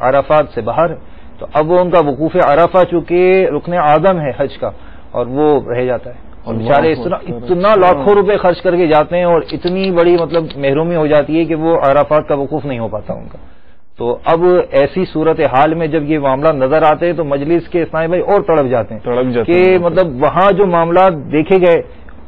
عرفات سے باہر ہے. تو اب وہ ان کا وقوف عرفہ چونکہ رکن اعظم ہے حج کا, اور وہ رہ جاتا ہے. اور بیچارے اتنا لاکھوں روپے خرچ کر کے جاتے ہیں, اور اتنی بڑی مطلب محرومی ہو جاتی ہے کہ وہ عرفات کا وقوف نہیں ہو پاتا ان کا. تو اب ایسی صورت حال میں جب یہ معاملات نظر آتے ہیں تو مجلس کے اسلامی بھائی اور تڑپ جاتے ہیں کہ مطلب وہاں جو معاملات دیکھے گئے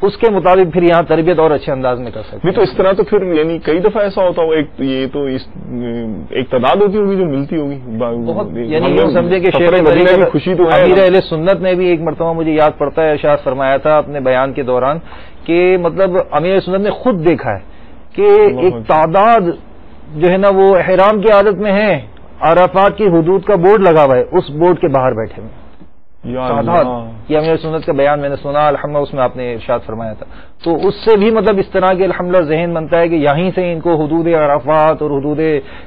اس کے مطابق پھر یہاں تربیت اور اچھے انداز میں کر سکتے. نہیں تو اس طرح تو پھر یعنی کئی دفعہ ایسا ہوتا ہو, یہ تو ایک تعداد ہوتی ہوگی جو ملتی ہوگی بہت, یعنی یہ سمجھے کہ شیخ مدینہ کی خوشی تو ہے. امیر اہل سنت نے بھی ایک مرتبہ مجھے یاد پڑتا ہے ارشاد فرمایا تھا اپنے بیان کے دوران کہ مطلب امیر اہل سنت نے خود دیکھا ہے کہ ایک تعداد جو ہے نا وہ احرام کی عادت میں ہے, عرفات کی حدود کا بورڈ لگا ہوا ہے, اس بورڈ کے باہر بیٹھے ہوئے تعداد. یہ امیر سنت کا بیان میں نے سنا, الحمدللہ اس میں آپ نے ارشاد فرمایا تھا. تو اس سے بھی مطلب اس طرح کے الحمدللہ ذہن بنتا ہے کہ یہیں سے ان کو حدود عرفات اور حدود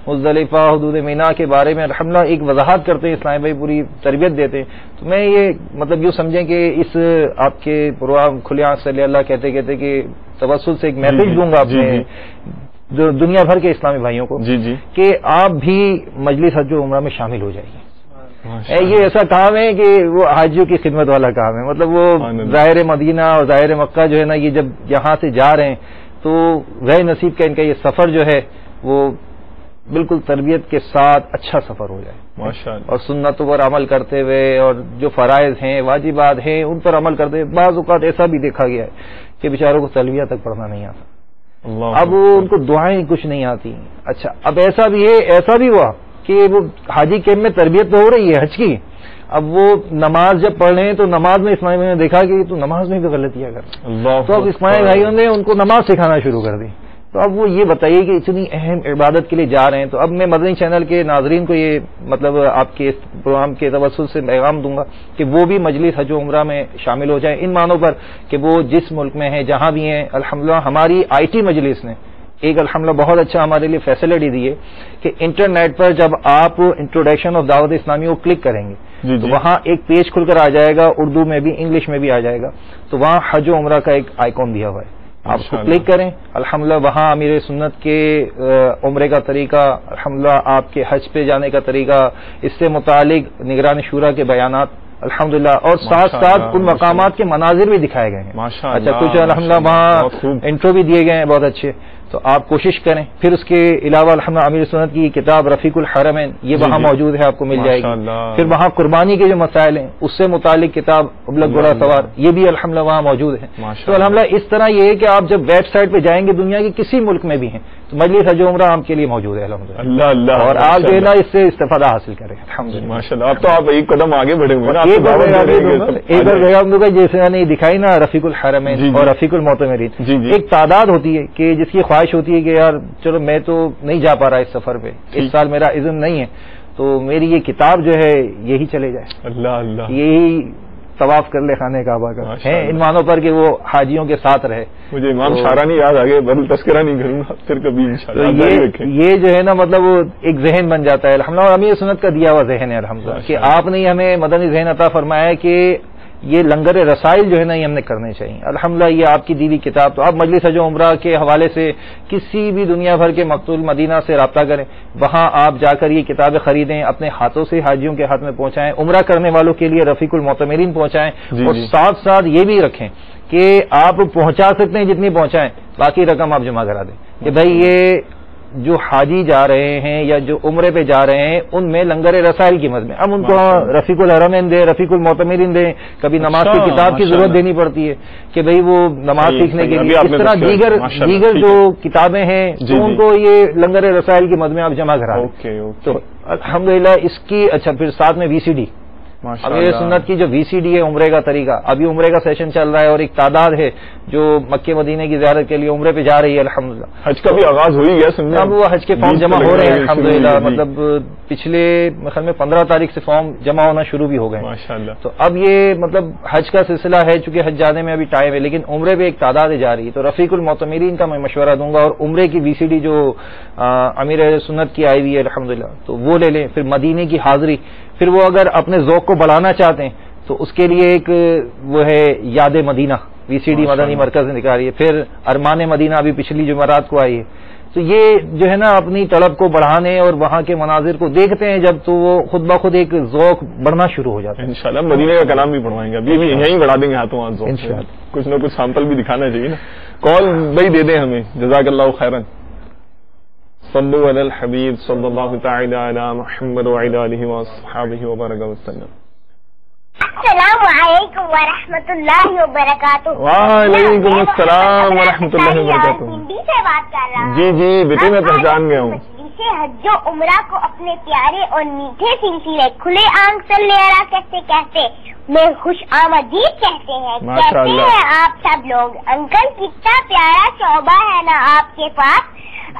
مزدلفہ, حدود مینا کے بارے میں الحمدللہ ایک وضاحت کرتے ہیں اسلامی بھائی, پوری تربیت دیتے ہیں. تو میں یہ مطلب یوں سمجھیں کہ اس آپ کے پروگرام کھلے آنکھ صلی اللہ کہتے کہتے کہ توسل سے ایک میسج دوں گا اپنے دنیا بھر کے اسلامی بھائیوں کو کہ آپ بھی مجلس حج و عمرہ میں شامل ہو جائیے. یہ ایسا کام ہے کہ وہ حاجیوں کی خدمت والا کام ہے. مطلب وہ ظاہر مدینہ اور ظاہر مکہ جو ہے نا, یہ جب یہاں سے جا رہے ہیں تو غیر نصیب کا ان کا یہ سفر جو ہے وہ بالکل تربیت کے ساتھ اچھا سفر ہو جائے, اور سنتوں پر عمل کرتے ہوئے اور جو فرائض ہیں واجبات ہیں ان پر عمل کرتے ہوئے. بعض اوقات ایسا بھی دیکھا گیا ہے کہ بیچاروں کو تلبیہ تک پڑھنا نہیں آتا, اب ان کو دعائیں کچھ نہیں آتی. اچھا اب ایسا بھی ہے, ایسا بھی ہوا کہ وہ حاجی کیمپ میں تربیت تو ہو رہی ہے حج کی, اب وہ نماز جب پڑھ رہے ہیں تو نماز میں اسماعیل بھائی نے دیکھا کہ تو نماز میں بھی غلطیاں کر رہے ہیں, تو اب اسماعیل بھائیوں نے ان کو نماز سکھانا شروع کر دی. تو اب وہ یہ بتائیے کہ اتنی اہم عبادت کے لیے جا رہے ہیں. تو اب میں مدنی چینل کے ناظرین کو یہ مطلب آپ کے پروگرام کے توسل سے پیغام دوں گا کہ وہ بھی مجلس حج و عمرہ میں شامل ہو جائیں, ان معنوں پر کہ وہ جس ملک میں ہیں جہاں بھی ہیں. الحمدللہ ہماری IT مجلس نے ایک الحمدللہ بہت اچھا ہمارے لیے فیسلٹی دی ہے کہ انٹرنیٹ پر جب آپ انٹروڈکشن آف دعوت اسلامی کو کلک کریں گے تو وہاں ایک پیج کھل کر آ جائے گا, اردو میں بھی انگلش میں بھی آ جائے گا. تو وہاں حج و عمرہ کا ایک آئیکن دیا ہوا ہے آپ اس کو کلک کریں. الحمدللہ وہاں امیر سنت کے عمرے کا طریقہ، الحمدللہ آپ کے حج پہ جانے کا طریقہ، اس سے متعلق نگران شورا کے بیانات الحمدللہ، اور ساتھ ساتھ ان مقامات کے مناظر بھی دکھائے گئے ہیں. اچھا کچھ الحمدللہ وہاں انٹرو بھی دیے گئے ہیں بہت اچھے. تو آپ کوشش کریں. پھر اس کے علاوہ الحمدللہ امیر سنت کی کتاب رفیق الحرمین یہ وہاں موجود ہے، آپ کو مل جائے گی. پھر وہاں قربانی کے جو مسائل ہیں اس سے متعلق کتاب ابلغ گھوڑا سوار یہ بھی الحمدللہ وہاں موجود ہے. تو الحمدللہ اس طرح یہ ہے کہ آپ جب ویب سائٹ پہ جائیں گے دنیا کے کسی ملک میں بھی ہیں تو مجلس حج و عمرہ آپ کے لیے موجود ہے الحمدللہ. اور آپ جو ہے نا اس سے استفادہ حاصل کریں الحمدللہ. ماشاءاللہ اب تو آپ ایک قدم آگے بڑھے ہوئے ہیں. ایک اور جگہ ہم لوگ جیسے میں نے دکھائی نا رفیق الحرمین اور رفیق المعتمرین، ایک تعداد ہوتی ہے کہ جس کی خواہش ہوتی ہے کہ یار چلو میں تو نہیں جا پا رہا اس سفر پہ، اس سال میرا اذن نہیں ہے، تو میری یہ کتاب جو ہے یہی چلے جائے. اللہ یہی طواف کر لے خانہ کعبہ کا ہے ان معنوں پر کہ وہ حاجیوں کے ساتھ رہے. مجھے امام شارانی یاد آ گئے، بل تذکرہ نہیں کروں گا پھر کبھی انشاءاللہ. یہ جو ہے نا مطلب وہ ایک ذہن بن جاتا ہے الحمدللہ، اور امیر سنت کا دیا ہوا ذہن ہے الحمدللہ کہ آپ نے ہمیں مدنی ذہن عطا فرمایا ہے کہ یہ لنگر رسائل جو ہے نا یہ ہم نے کرنے چاہیے. الحمدللہ یہ آپ کی دی ہوئی کتاب. تو آپ مجلس حج و عمرہ کے حوالے سے کسی بھی دنیا بھر کے مقتول مدینہ سے رابطہ کریں، وہاں آپ جا کر یہ کتابیں خریدیں، اپنے ہاتھوں سے حاجیوں کے ہاتھ میں پہنچائیں. عمرہ کرنے والوں کے لیے رفیق المعتمرین پہنچائیں. اور ساتھ ساتھ یہ بھی رکھیں کہ آپ پہنچا سکتے ہیں جتنی پہنچائیں، باقی رقم آپ جمع کرا دیں کہ بھائی یہ جو حاجی جا رہے ہیں یا جو عمرے پہ جا رہے ہیں ان میں لنگر رسائل کی مد میں اب ان کو رفیق الحرمین دیں، رفیق المعتمرین دیں. کبھی نماز کی کتاب کی ضرورت دینی پڑتی ہے کہ بھئی وہ نماز سیکھنے کے لیے، اس طرح دیگر جو کتابیں ہیں تو ان کو یہ لنگر رسائل کی مد میں آپ جمع کرا دیں. تو الحمدللہ اس کی اچھا پھر ساتھ میں VCD امیر سنت کی جو VCD ہے عمرے کا طریقہ، ابھی عمرے کا سیشن چل رہا ہے اور ایک تعداد ہے جو مکے مدینے کی زیارت کے لیے عمرے پہ جا رہی ہے الحمدللہ. حج کا بھی آغاز ہو ہی گیا، اب وہ حج کے فارم جمع ہو رہے ہیں الحمدللہ. مطلب پچھلے خیال میں 15 تاریخ سے فارم جمع ہونا شروع بھی ہو گئے ماشاءاللہ. تو اب یہ مطلب حج کا سلسلہ ہے چونکہ حج جانے میں ابھی ٹائم ہے، لیکن عمرے پہ ایک تعداد جا رہی ہے. تو رفیق المعتمرین کا میں مشورہ دوں گا، اور عمرے کی VCD جو امیر سنت کی آئی ہوئی ہے الحمدللہ تو وہ لے لیں. پھر مدینے کی حاضری، پھر وہ اگر اپنے ذوق کو بڑھانا چاہتے ہیں تو اس کے لیے ایک وہ ہے یاد مدینہ VCD مدنی مرکز نے نکالی ہے. پھر ارمان مدینہ ابھی پچھلی جمعرات کو آئی ہے. تو یہ جو ہے نا اپنی طلب کو بڑھانے اور وہاں کے مناظر کو دیکھتے ہیں جب تو وہ خود بخود ایک ذوق بڑھنا شروع ہو جاتا ہے. انشاءاللہ مدینے کا کلام بھی پڑھوائیں گے، ابھی یہیں بڑھا دیں گے ہاتھوں ہاتھ انشاءاللہ. کچھ نہ کچھ سیمپل بھی دکھانا چاہیے نا. کال بھائی دے دیں ہمیں. جزاک اللہ خیرن. صلو علی الحبیب صلی اللہ تعالی علی محمد وعلی آلہ وصحبہ وبارک وسلم. السلام علیکم ورحمۃ اللہ وبرکاتہ. وعلیکم السلام ورحمۃ اللہ وبرکاتہ. ہندی سے بات کر رہا ہوں. جی بیٹے میں پہچان گیا ہوں. حج و عمرہ کو اپنے پیارے اور میٹھے سلسلے کھلے آنکھ سے لیرا کہتے میں خوش آمدید کہتے ہیں. کہتے ہیں آپ سب لوگ. انکل کتنا پیارا شعبہ ہے نا آپ کے پاس.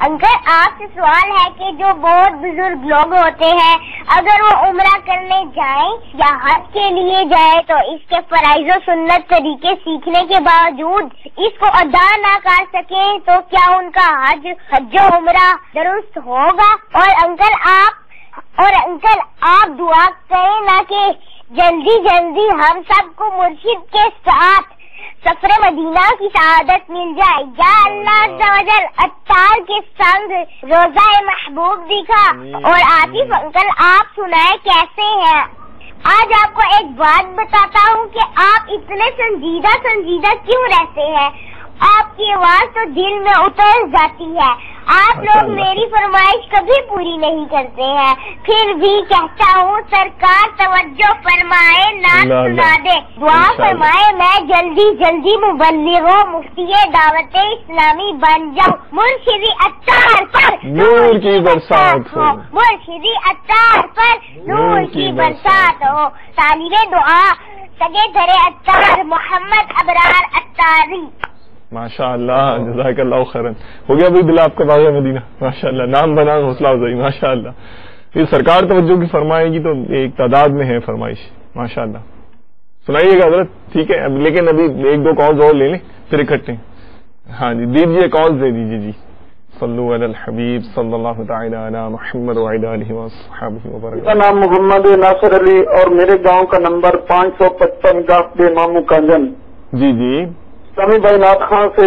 انکل آپ سے سوال ہے کہ جو بہت بزرگ لوگ ہوتے ہیں اگر وہ عمرہ کرنے جائیں یا حج کے لیے جائیں تو اس کے فرائض و سنت طریقے سیکھنے کے باوجود اس کو ادا نہ کر سکیں تو کیا ان کا حج و عمرہ درست ہوگا؟ اور انکل آپ دعا کریں نا کہ جلدی ہم سب کو مرشد کے ساتھ سفر مدینہ کی سعادت مل جائے. یا اللہ عز و جل عطار کے سنگ روزہ محبوب دکھا. اور عاطف انکل آپ سنائے کیسے ہیں؟ آج آپ کو ایک بات بتاتا ہوں کہ آپ اتنے سنجیدہ کیوں رہتے ہیں. آپ کی آواز تو دل میں اتر جاتی ہے. آپ لوگ میری فرمائش کبھی پوری نہیں کرتے ہیں. پھر بھی کہتا ہوں سرکار توجہ فرمائے نعت سنا دے. دعا فرمائے میں جلدی مبلغ و مفتی دعوت اسلامی بن جاؤں. مرشدی عطار پر نور کی برسات ہو. مرشدی عطار پر نور کی برسات ہو. طالب دعا سگے دھرے عطار محمد ابرار عطاری. ماشاء اللہ جزاک اللہ خیرن. ہو گیا بھائی دل آپ کا باغ مدینہ ماشاء اللہ. نام بنا حوصلہ افزائی ماشاء اللہ. یہ سرکار توجہ کی فرمائے گی تو ایک تعداد میں ہے فرمائش ماشاء اللہ. سنائیے گا حضرت ٹھیک ہے لیکن ابھی ایک دو کالز اور لے لیں پھر اکٹھے. ہاں جی دیجیے کالز دے دیجیے. جی صلو علی الحبیب صلی اللہ تعالی علی محمد وعلی آلہ وصحبہ وبارک. میرا نام محمد ناصر علی اور میرے گاؤں کا نمبر 555 گاف بے مامو کانجن. جی اسلامی بھائی نات خان سے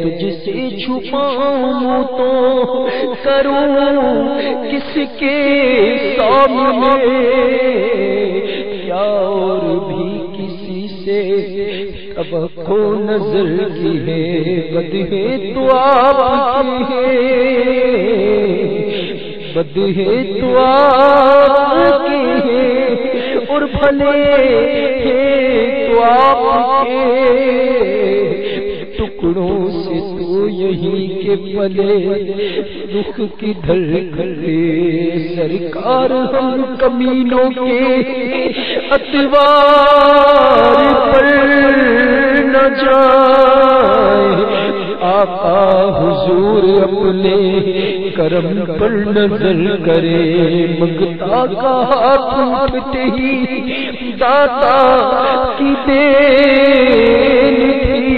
تجھ سے چھپاؤں تو کروں کس کے سامنے، کیا اور بھی کسی سے توقع نظر کی ہے، بد ہے تو آپ کی ہے، بد ہے تو آپ کی ہے، اور بھلے ہے تو آپ کے، ٹکڑوں سے تو یہی کے پلے رخ کی دھڑکنے، سرکار ہم کمینوں کے اتوار پر نہ جائے، آقا حضور اپنے کرم پر نظر کرے، منگتا کا ہاتھ اٹھتے ہی داتا کی دین تھی،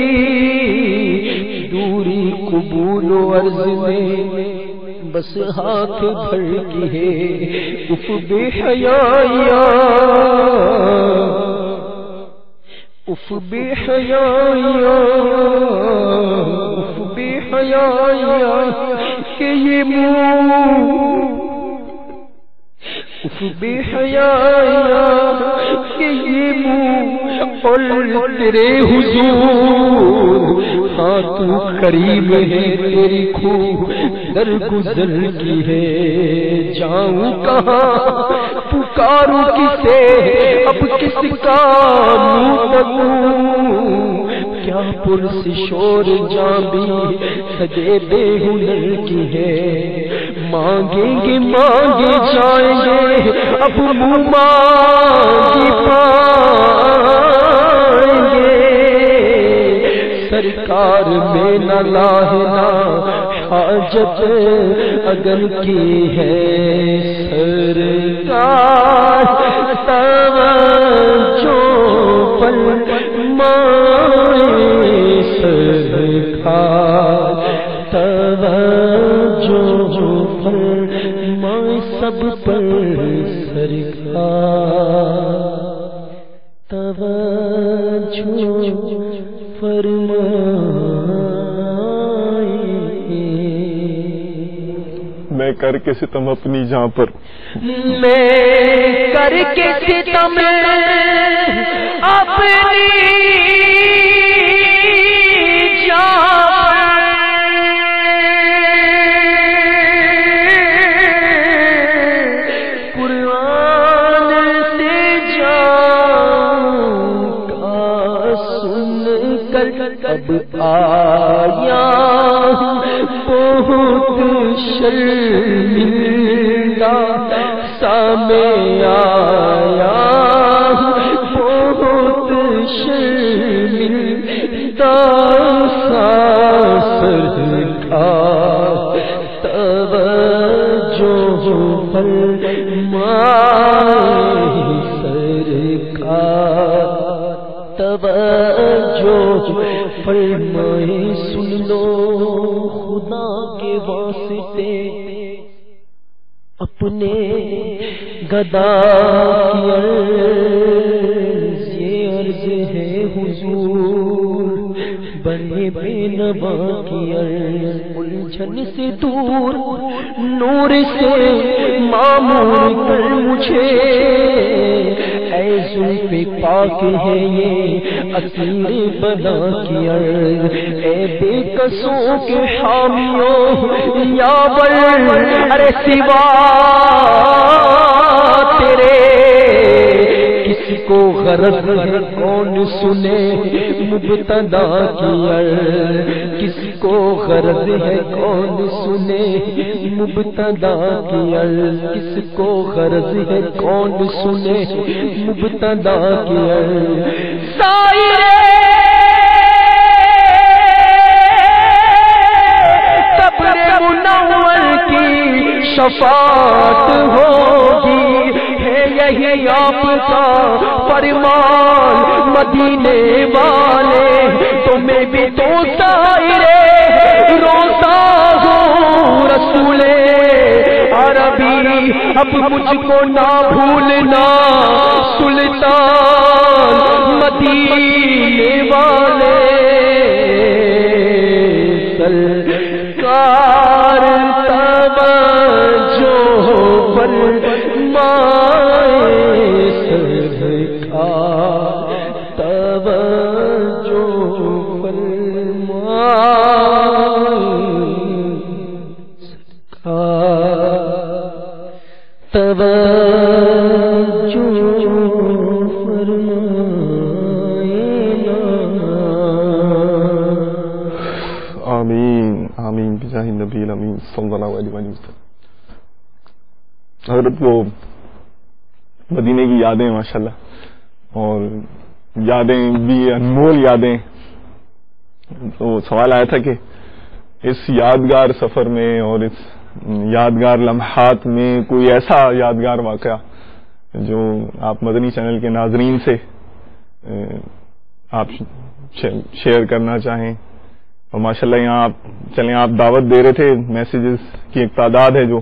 دوری قبول و عرض میں بس ہاتھ بھر کی ہے، اف بے حیایا اف بے حیایا اف بے حیایا کہ یہ منہ، اف بے حیایا کہ یہ منہ، اور تیرے حضور ہاں تو قریب ہے، تیری خو درگزر کی ہے، جاؤں کہاں پکاروں کسے، اب کس کا منہ تکوں، کیا پرس شور جاں بھی سجے بے ہنر کی ہے، مانگیں گے مانگے جائیں گے، اب منہ مانگی پائیں گے، سرکار میں نہ لاہنا حاجت اگر کی ہے، سرکار توجہ فرمائے، سرکار توجہ فرمائے، سب پر سرکار توجہ فرمائے۔ میں کر کے ستم اپنی جاں پر، میں کر کے ستم اپنی جاں پر، قرآن سے جاؤں کا سن کر اب آیا بہت شرمندہ، سامنے آیا بہت شرمندہ، سرکار توجہ فرمائے، سرکار توجہ فرمائے، سن لو خدا کے واسطے اپنے گدا کی عرض، یہ عرض ہے حضور بنے بے نوا کی عرض، الجھن سے دور نور سے معمور کر مجھے، اے زلف پاک ہے یہ اسیر بنا کی عرض، اے بے قصوں کے حامیوں یا بر، ارے سوا تیرے کس کو غرض ہے، کون سنے مبتدا کی عرض، کس کو غرض ہے کون سنے مبتدا کی عرض، کس کو غرض ہے کون سنے مبتدا کی عرض، سائرے قبر منور کی شفاعت ہوگی، ہے یہی آپ کا فرمان مدینے والے، تمہیں بھی تو سائرے روتا ہوں رسول عربی، اب مجھ کو نہ بھولنا سلطان مدینے والے، آمین آمین بجاہ النبی الامین صلی اللہ علیہ وسلم. حضرت وہ مدینے کی یادیں ماشاءاللہ، اور یادیں بھی انمول یادیں. تو سوال آیا تھا کہ اس یادگار سفر میں اور اس یادگار لمحات میں کوئی ایسا یادگار واقعہ جو آپ مدنی چینل کے ناظرین سے آپ شیئر کرنا چاہیں. اور ماشاءاللہ یہاں آپ دعوت دے رہے تھے، میسیجز کی ایک تعداد ہے جو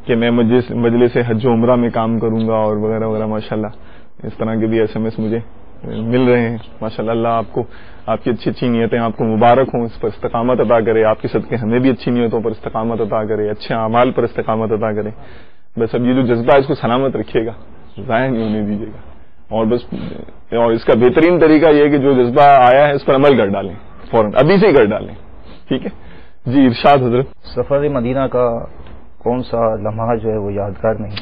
کہ میں مجلس حج و عمرہ میں کام کروں گا اور وغیرہ وغیرہ. ماشاءاللہ اس طرح کے بھی SMS مجھے مل رہے ہیں. ماشاءاللہ اللہ آپ کو، آپ کی اچھی اچھی نیتیں آپ کو مبارک ہوں، اس پر استقامت عطا کرے. آپ کے صدقے ہمیں بھی اچھی نیتوں پر استقامت عطا کرے، اچھے اعمال پر استقامت عطا کرے. بس اب یہ جو جذبہ ہے اس کو سلامت رکھیے گا، ضائع نہیں ہونے دیجیے گا. اور بس اور اس کا بہترین طریقہ یہ ہے کہ جو جذبہ آیا ہے اس پر عمل کر ڈالیں، فوراً ابھی سے ہی کر ڈالیں. ٹھیک ہے جی، ارشاد حضرت. سفر مدینہ کا کون سا لمحہ جو ہے وہ یادگار نہیں؟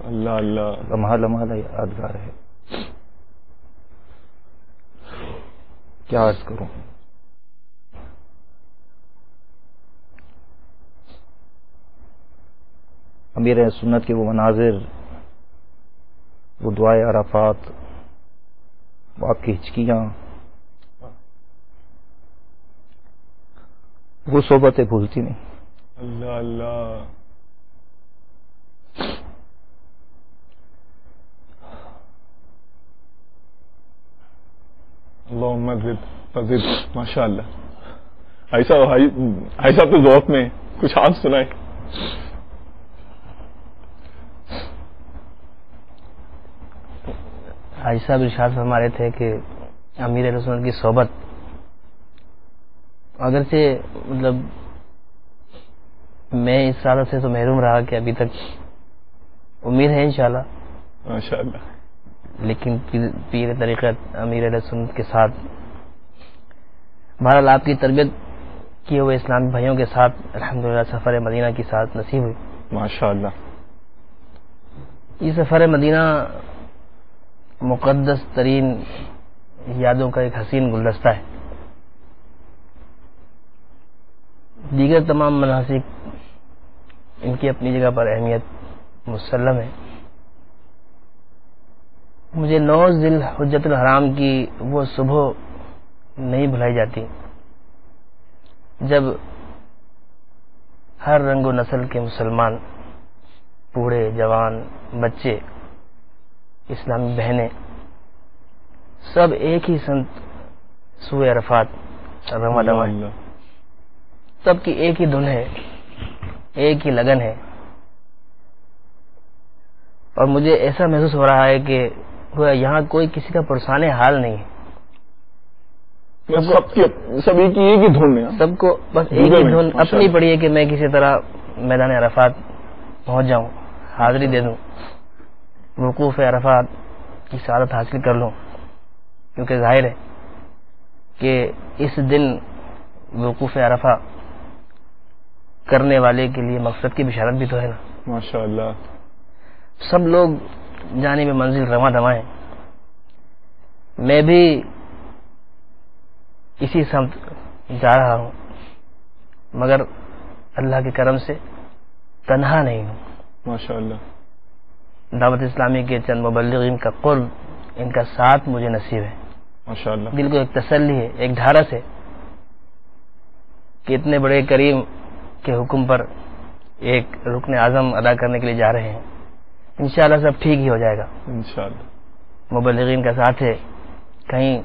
اللہ اللہ، لمحہ لمحہ یادگار ہے. کیا عرض کروں؟ امیر سنت کے وہ مناظر، وہ دعائے عرفات، وہ آپ کی ہچکیاں، وہ صحبتیں بھولتی نہیں. اللہ اللہ. اللہم زد ماشاء اللہ. ایسا تو ذوق میں کچھ آپ سنائے. حاجی صاحب ارشاد فرما رہے تھے کہ امیر رسول کی صحبت، اگرچہ مطلب میں اس سعادت سے تو محروم رہا کہ ابھی تک امید ہے انشاءاللہ، ماشاءاللہ، لیکن پیر طریقت امیر سنت کے ساتھ بہرحال آپ کی تربیت کیے ہوئے اسلامی بھائیوں کے ساتھ الحمدللہ سفر مدینہ کی ساتھ نصیب ہوئی ماشاءاللہ. یہ سفر مدینہ مقدس ترین یادوں کا ایک حسین گلدستہ ہے. دیگر تمام مناسک ان کی اپنی جگہ پر اہمیت مسلم ہے. مجھے 9 ذی الحجۃ الحرام کی وہ صبح نہیں بھلائی جاتی جب ہر رنگ و نسل کے مسلمان، بوڑھے جوان، بچے، اسلامی بہنیں سب ایک ہی سمت سوئے عرفات رواں رواں، سب کی ایک ہی دھن ہے، ایک ہی لگن ہے. اور مجھے ایسا محسوس ہو رہا ہے کہ یہاں کوئی کسی کا پرسان حال نہیں ہے. سب ایک ہی دھن ہے، سب کو بس ایک ہی دھن اپنی پڑی ہے کہ میں کسی طرح میدان عرفات پہنچ جاؤں، حاضری دے دوں، وقوف عرفات کی سعادت حاصل کر لوں. کیونکہ ظاہر ہے کہ اس دن وقوف عرفہ کرنے والے کے لیے مقصد کی بشارت بھی تو ہے نا. ماشاءاللہ. سب لوگ جانے میں منزل رواں رواں ہیں. میں بھی اسی سمت جا رہا ہوں، مگر اللہ کے کرم سے تنہا نہیں ہوں. ماشاءاللہ. دعوت اسلامی کے چند مبلغین کا قرب، ان کا ساتھ مجھے نصیب ہے. ماشاءاللہ. دل کو ایک تسلی ہے، ایک ڈھارس ہے کہ اتنے بڑے کریم کے حکم پر ایک رکن اعظم ادا کرنے کے لیے جا رہے ہیں. انشاءاللہ سب ٹھیک ہی ہو جائے گا. انشاءاللہ. مبلغین کا ساتھ ہے، کہیں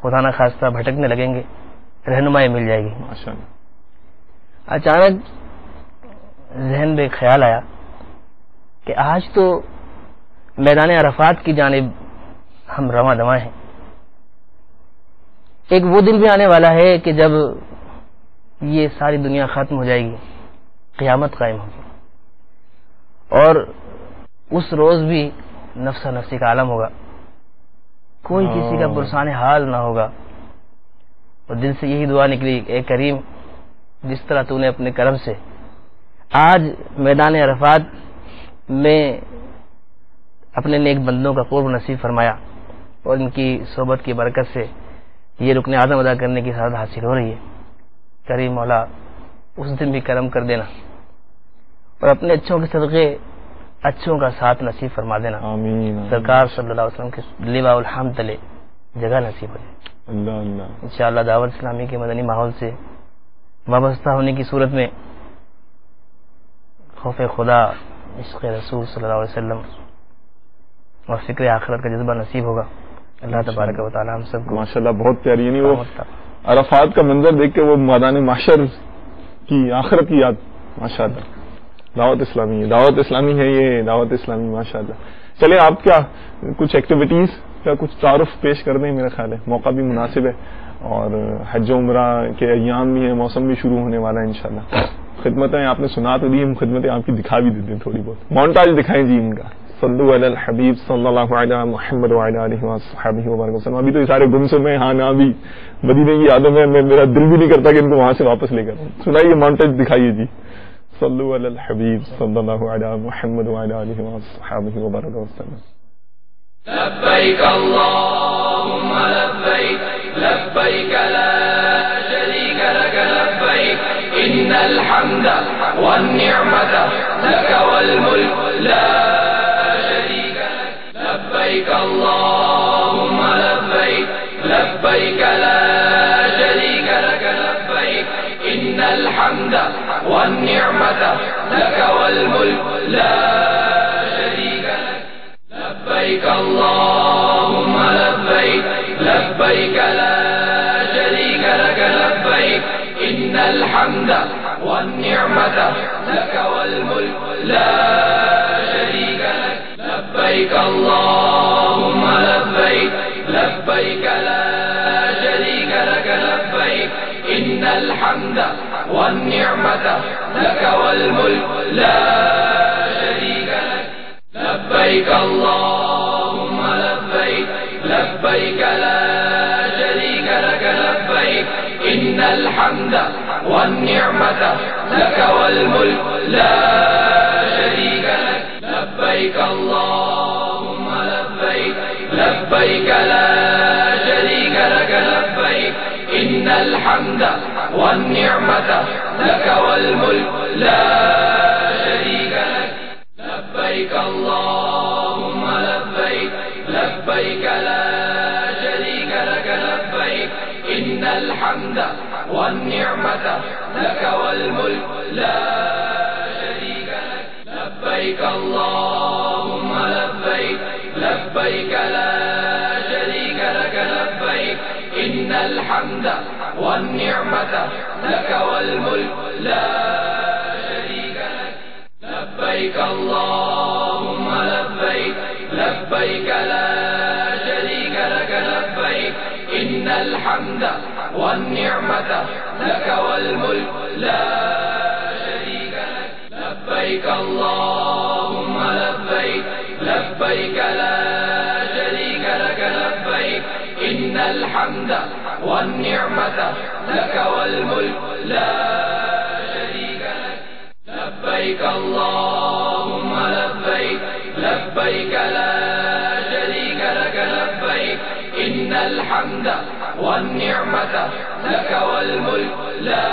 خدا نہ خواستہ بھٹکنے لگیں گے، رہنمائی مل جائے گی. ماشاءاللہ. اچانک ذہن میں خیال آیا کہ آج تو میدان عرفات کی جانب ہم رواں رواں ہیں. ایک وہ دن بھی آنے والا ہے کہ جب یہ ساری دنیا ختم ہو جائے گی، قیامت قائم ہوگی، اور اس روز بھی نفسا نفسی کا عالم ہوگا. کوئی کسی کا پرسان حال نہ ہوگا، اور دل سے یہی دعا نکلی، اے کریم جس طرح تو نے اپنے کرم سے آج میدان عرفات میں اپنے نیک بندوں کا قرب نصیب فرمایا اور ان کی صحبت کی برکت سے یہ رکن اعظم ادا کرنے کی سعادت حاصل ہو رہی ہے، کریم مولا اس دن بھی کرم کر دینا اور اپنے اچھوں کے صدقے اچھوں کا ساتھ نصیب فرما دینا، آمین۔ سرکار صلی اللہ علیہ وسلم کے لواء الحمد تلے جگہ نصیب ہو جائے اللہ اللہ۔ انشاءاللہ دعوت اسلامی کے مدنی ماحول سے وابستہ ہونے کی صورت میں خوف خدا، عشق رسول صلی اللہ علیہ وسلم اور فکر آخرت کا جذبہ نصیب ہوگا۔ اللہ تبارک و تعالی ہم سب کو ماشاءاللہ بہت پیاری، یعنی وہ عرفات کا منظر دیکھ کے وہ میدان محشر کی آخرت کی یاد، ماشاءاللہ۔ دعوت اسلامی ہے، دعوت اسلامی ہے یہ، دعوت اسلامی ماشاءاللہ۔ چلے آپ کیا کچھ ایکٹیویٹیز کا کچھ تعارف پیش کر دیں، میرا خیال ہے موقع بھی مناسب ہے اور حج و عمرہ کے ایام بھی ہیں، موسم بھی شروع ہونے والا ہے انشاءاللہ۔ خدمتیں آپ نے سنا تو دی، ہم خدمتیں آپ کی دکھا بھی دیتے ہیں، تھوڑی بہت مونٹاج دکھائیں جی ان کا۔ صلو علی الحبیب صلی اللہ علیہ محمد وعلی آلہ وصحبہ وبارک وسلم۔ ابھی تو یہ سارے گمسم ہیں، ہاں نا بھی مدینے کی یادوں میں میرا دل بھی نہیں کرتا کہ ان کو وہاں سے واپس لے کر سنائیے، مونٹاج دکھائیے جی۔ صلو علی الحبیب صلی اللہ علیہ محمد وعلی آلہ وصحبہ وبارک وسلم۔ لبيك اللهم لبيك لبيك لا شريك لك لبيك إن الحمد والنعمة لك والملك لا شريك لك لبيك اللهم لبيك لبيك لا شريك لك لبيك إن الحمد والنعمة لك والملك لا لبيك اللهم لبيك لبيك لا شريك لك لبيك إن الحمد والنعمة لك والملك لا شريك لك لبيك اللهم لبيك لبيك لا شريك لك لبيك إن الحمد والنعمة لك والملك لا شريك لك لبيك اللهم لبيك لبيك لا شريك لك لبيك إن الحمد والنعمة لك والملك لا شريك لك لبيك اللهم لبيك لبيك لا شريك لك لبيك إن الحمد والنعمة لك والملك لا شريك لك لبيك اللهم لبيك لبيك لا شريك لك لبيك إن الحمد والنعمة لك والملك لا شريك لك لبيك اللهم لبيك لبيك لا شريك لك لبيك إن الحمد والنعمة لك والملك لا شريك لك لبيك اللهم لبيك لبيك لا شريك لك لبيك إن الحمد والنعمة لك والملك لا شريك لك لبيك اللهم لبيك لبيك لا شريك لك لبيك إن الحمد والنعمة لك والملك لا شريك لك لبيك اللهم لبيك لبيك لا شريك لك لبيك إن الحمد والنعمة لك والملك لا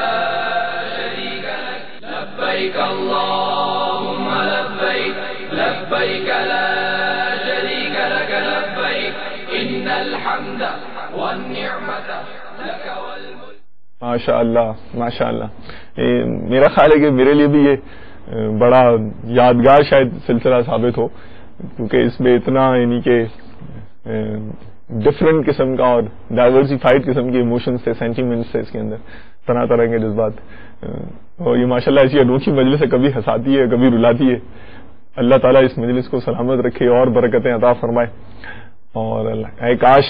شريك لك لبيك اللهم لبيك لبيك لا شريك لك لبيك إن الحمد والنعمة لك والملك۔ ماشاء اللہ ماشاء اللہ۔ میرا خیال ہے کہ میرے لیے بھی یہ بڑا یادگار شاید سلسلہ ثابت ہو، کیونکہ اس میں اتنا یعنی کہ ڈفرینٹ قسم کا اور ڈائیورسیفائڈ قسم کے ایموشنز تھے، سینٹیمنٹس تھے اس کے اندر، طرح طرح کے جذبات، اور یہ ماشاءاللہ ایسی انوکھی مجلس ہے، کبھی ہنساتی ہے کبھی رلاتی ہے۔ اللہ تعالیٰ اس مجلس کو سلامت رکھے اور برکتیں عطا فرمائے، اور اے کاش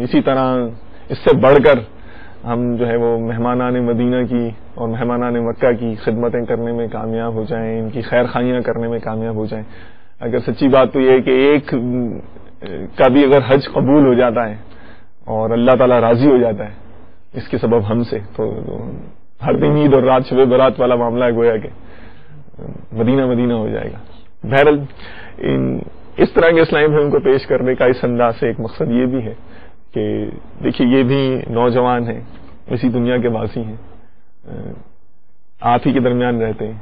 اسی طرح اس سے بڑھ کر ہم جو ہے وہ مہمانان مدینہ کی اور مہمانان مکہ کی خدمتیں کرنے میں کامیاب ہو جائیں، ان کی خیر خائیاں کرنے میں کامیاب ہو جائیں۔ اگر سچی بات تو یہ ہے کہ ایک کا بھی اگر حج قبول ہو جاتا ہے اور اللہ تعالیٰ راضی ہو جاتا ہے اس کے سبب ہم سے. تو ہر دن عید اور رات شب برات والا معاملہ ہے گویا کہ مدینہ مدینہ ہو جائے گا. بہرحال اس طرح کے اسلامی بھائیوں کو پیش کرنے کا اس انداز سے ایک مقصد یہ بھی ہے کہ دیکھیے یہ بھی نوجوان ہیں, اسی دنیا کے واسی ہیں, آپ ہی کے درمیان رہتے ہیں,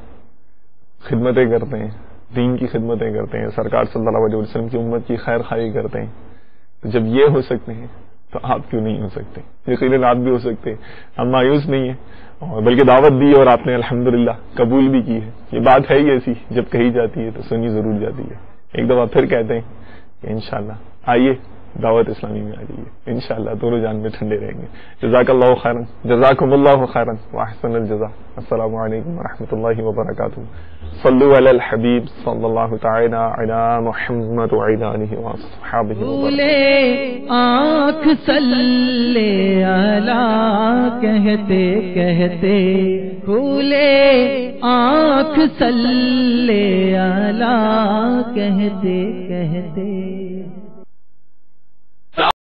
خدمتیں کرتے ہیں, دین کی خدمتیں کرتے ہیں, سرکار صلی اللہ علیہ وسلم کی امت کی خیر خواہی کرتے ہیں. تو جب یہ ہو سکتے ہیں تو آپ کیوں نہیں ہو سکتے؟ یقیناً آپ بھی ہو سکتے ہیں. ہم مایوس نہیں ہیں, اور بلکہ دعوت دی اور آپ نے الحمدللہ قبول بھی کی ہے. یہ بات ہے ہی ایسی, جب کہی جاتی ہے تو سنی ضرور جاتی ہے. ایک دفعہ پھر کہتے ہیں کہ انشاءاللہ آئیے دعوت اسلامی میں آ جائیے, انشاءاللہ دونوں جان میں ٹھنڈے رہیں گے. جزاک اللہ خیرن, جزاکم اللہ خیرن واحسن الجزا. السلام علیکم ورحمۃ اللہ وبرکاتہ. صلو علی الحبیب صلی اللہ تعالی علی محمد وعلی آلہ وصحبہ وسلم. آنکھ صلی علی کہتے کہتے کھولے, آنکھ صلی علی کہتے کہتے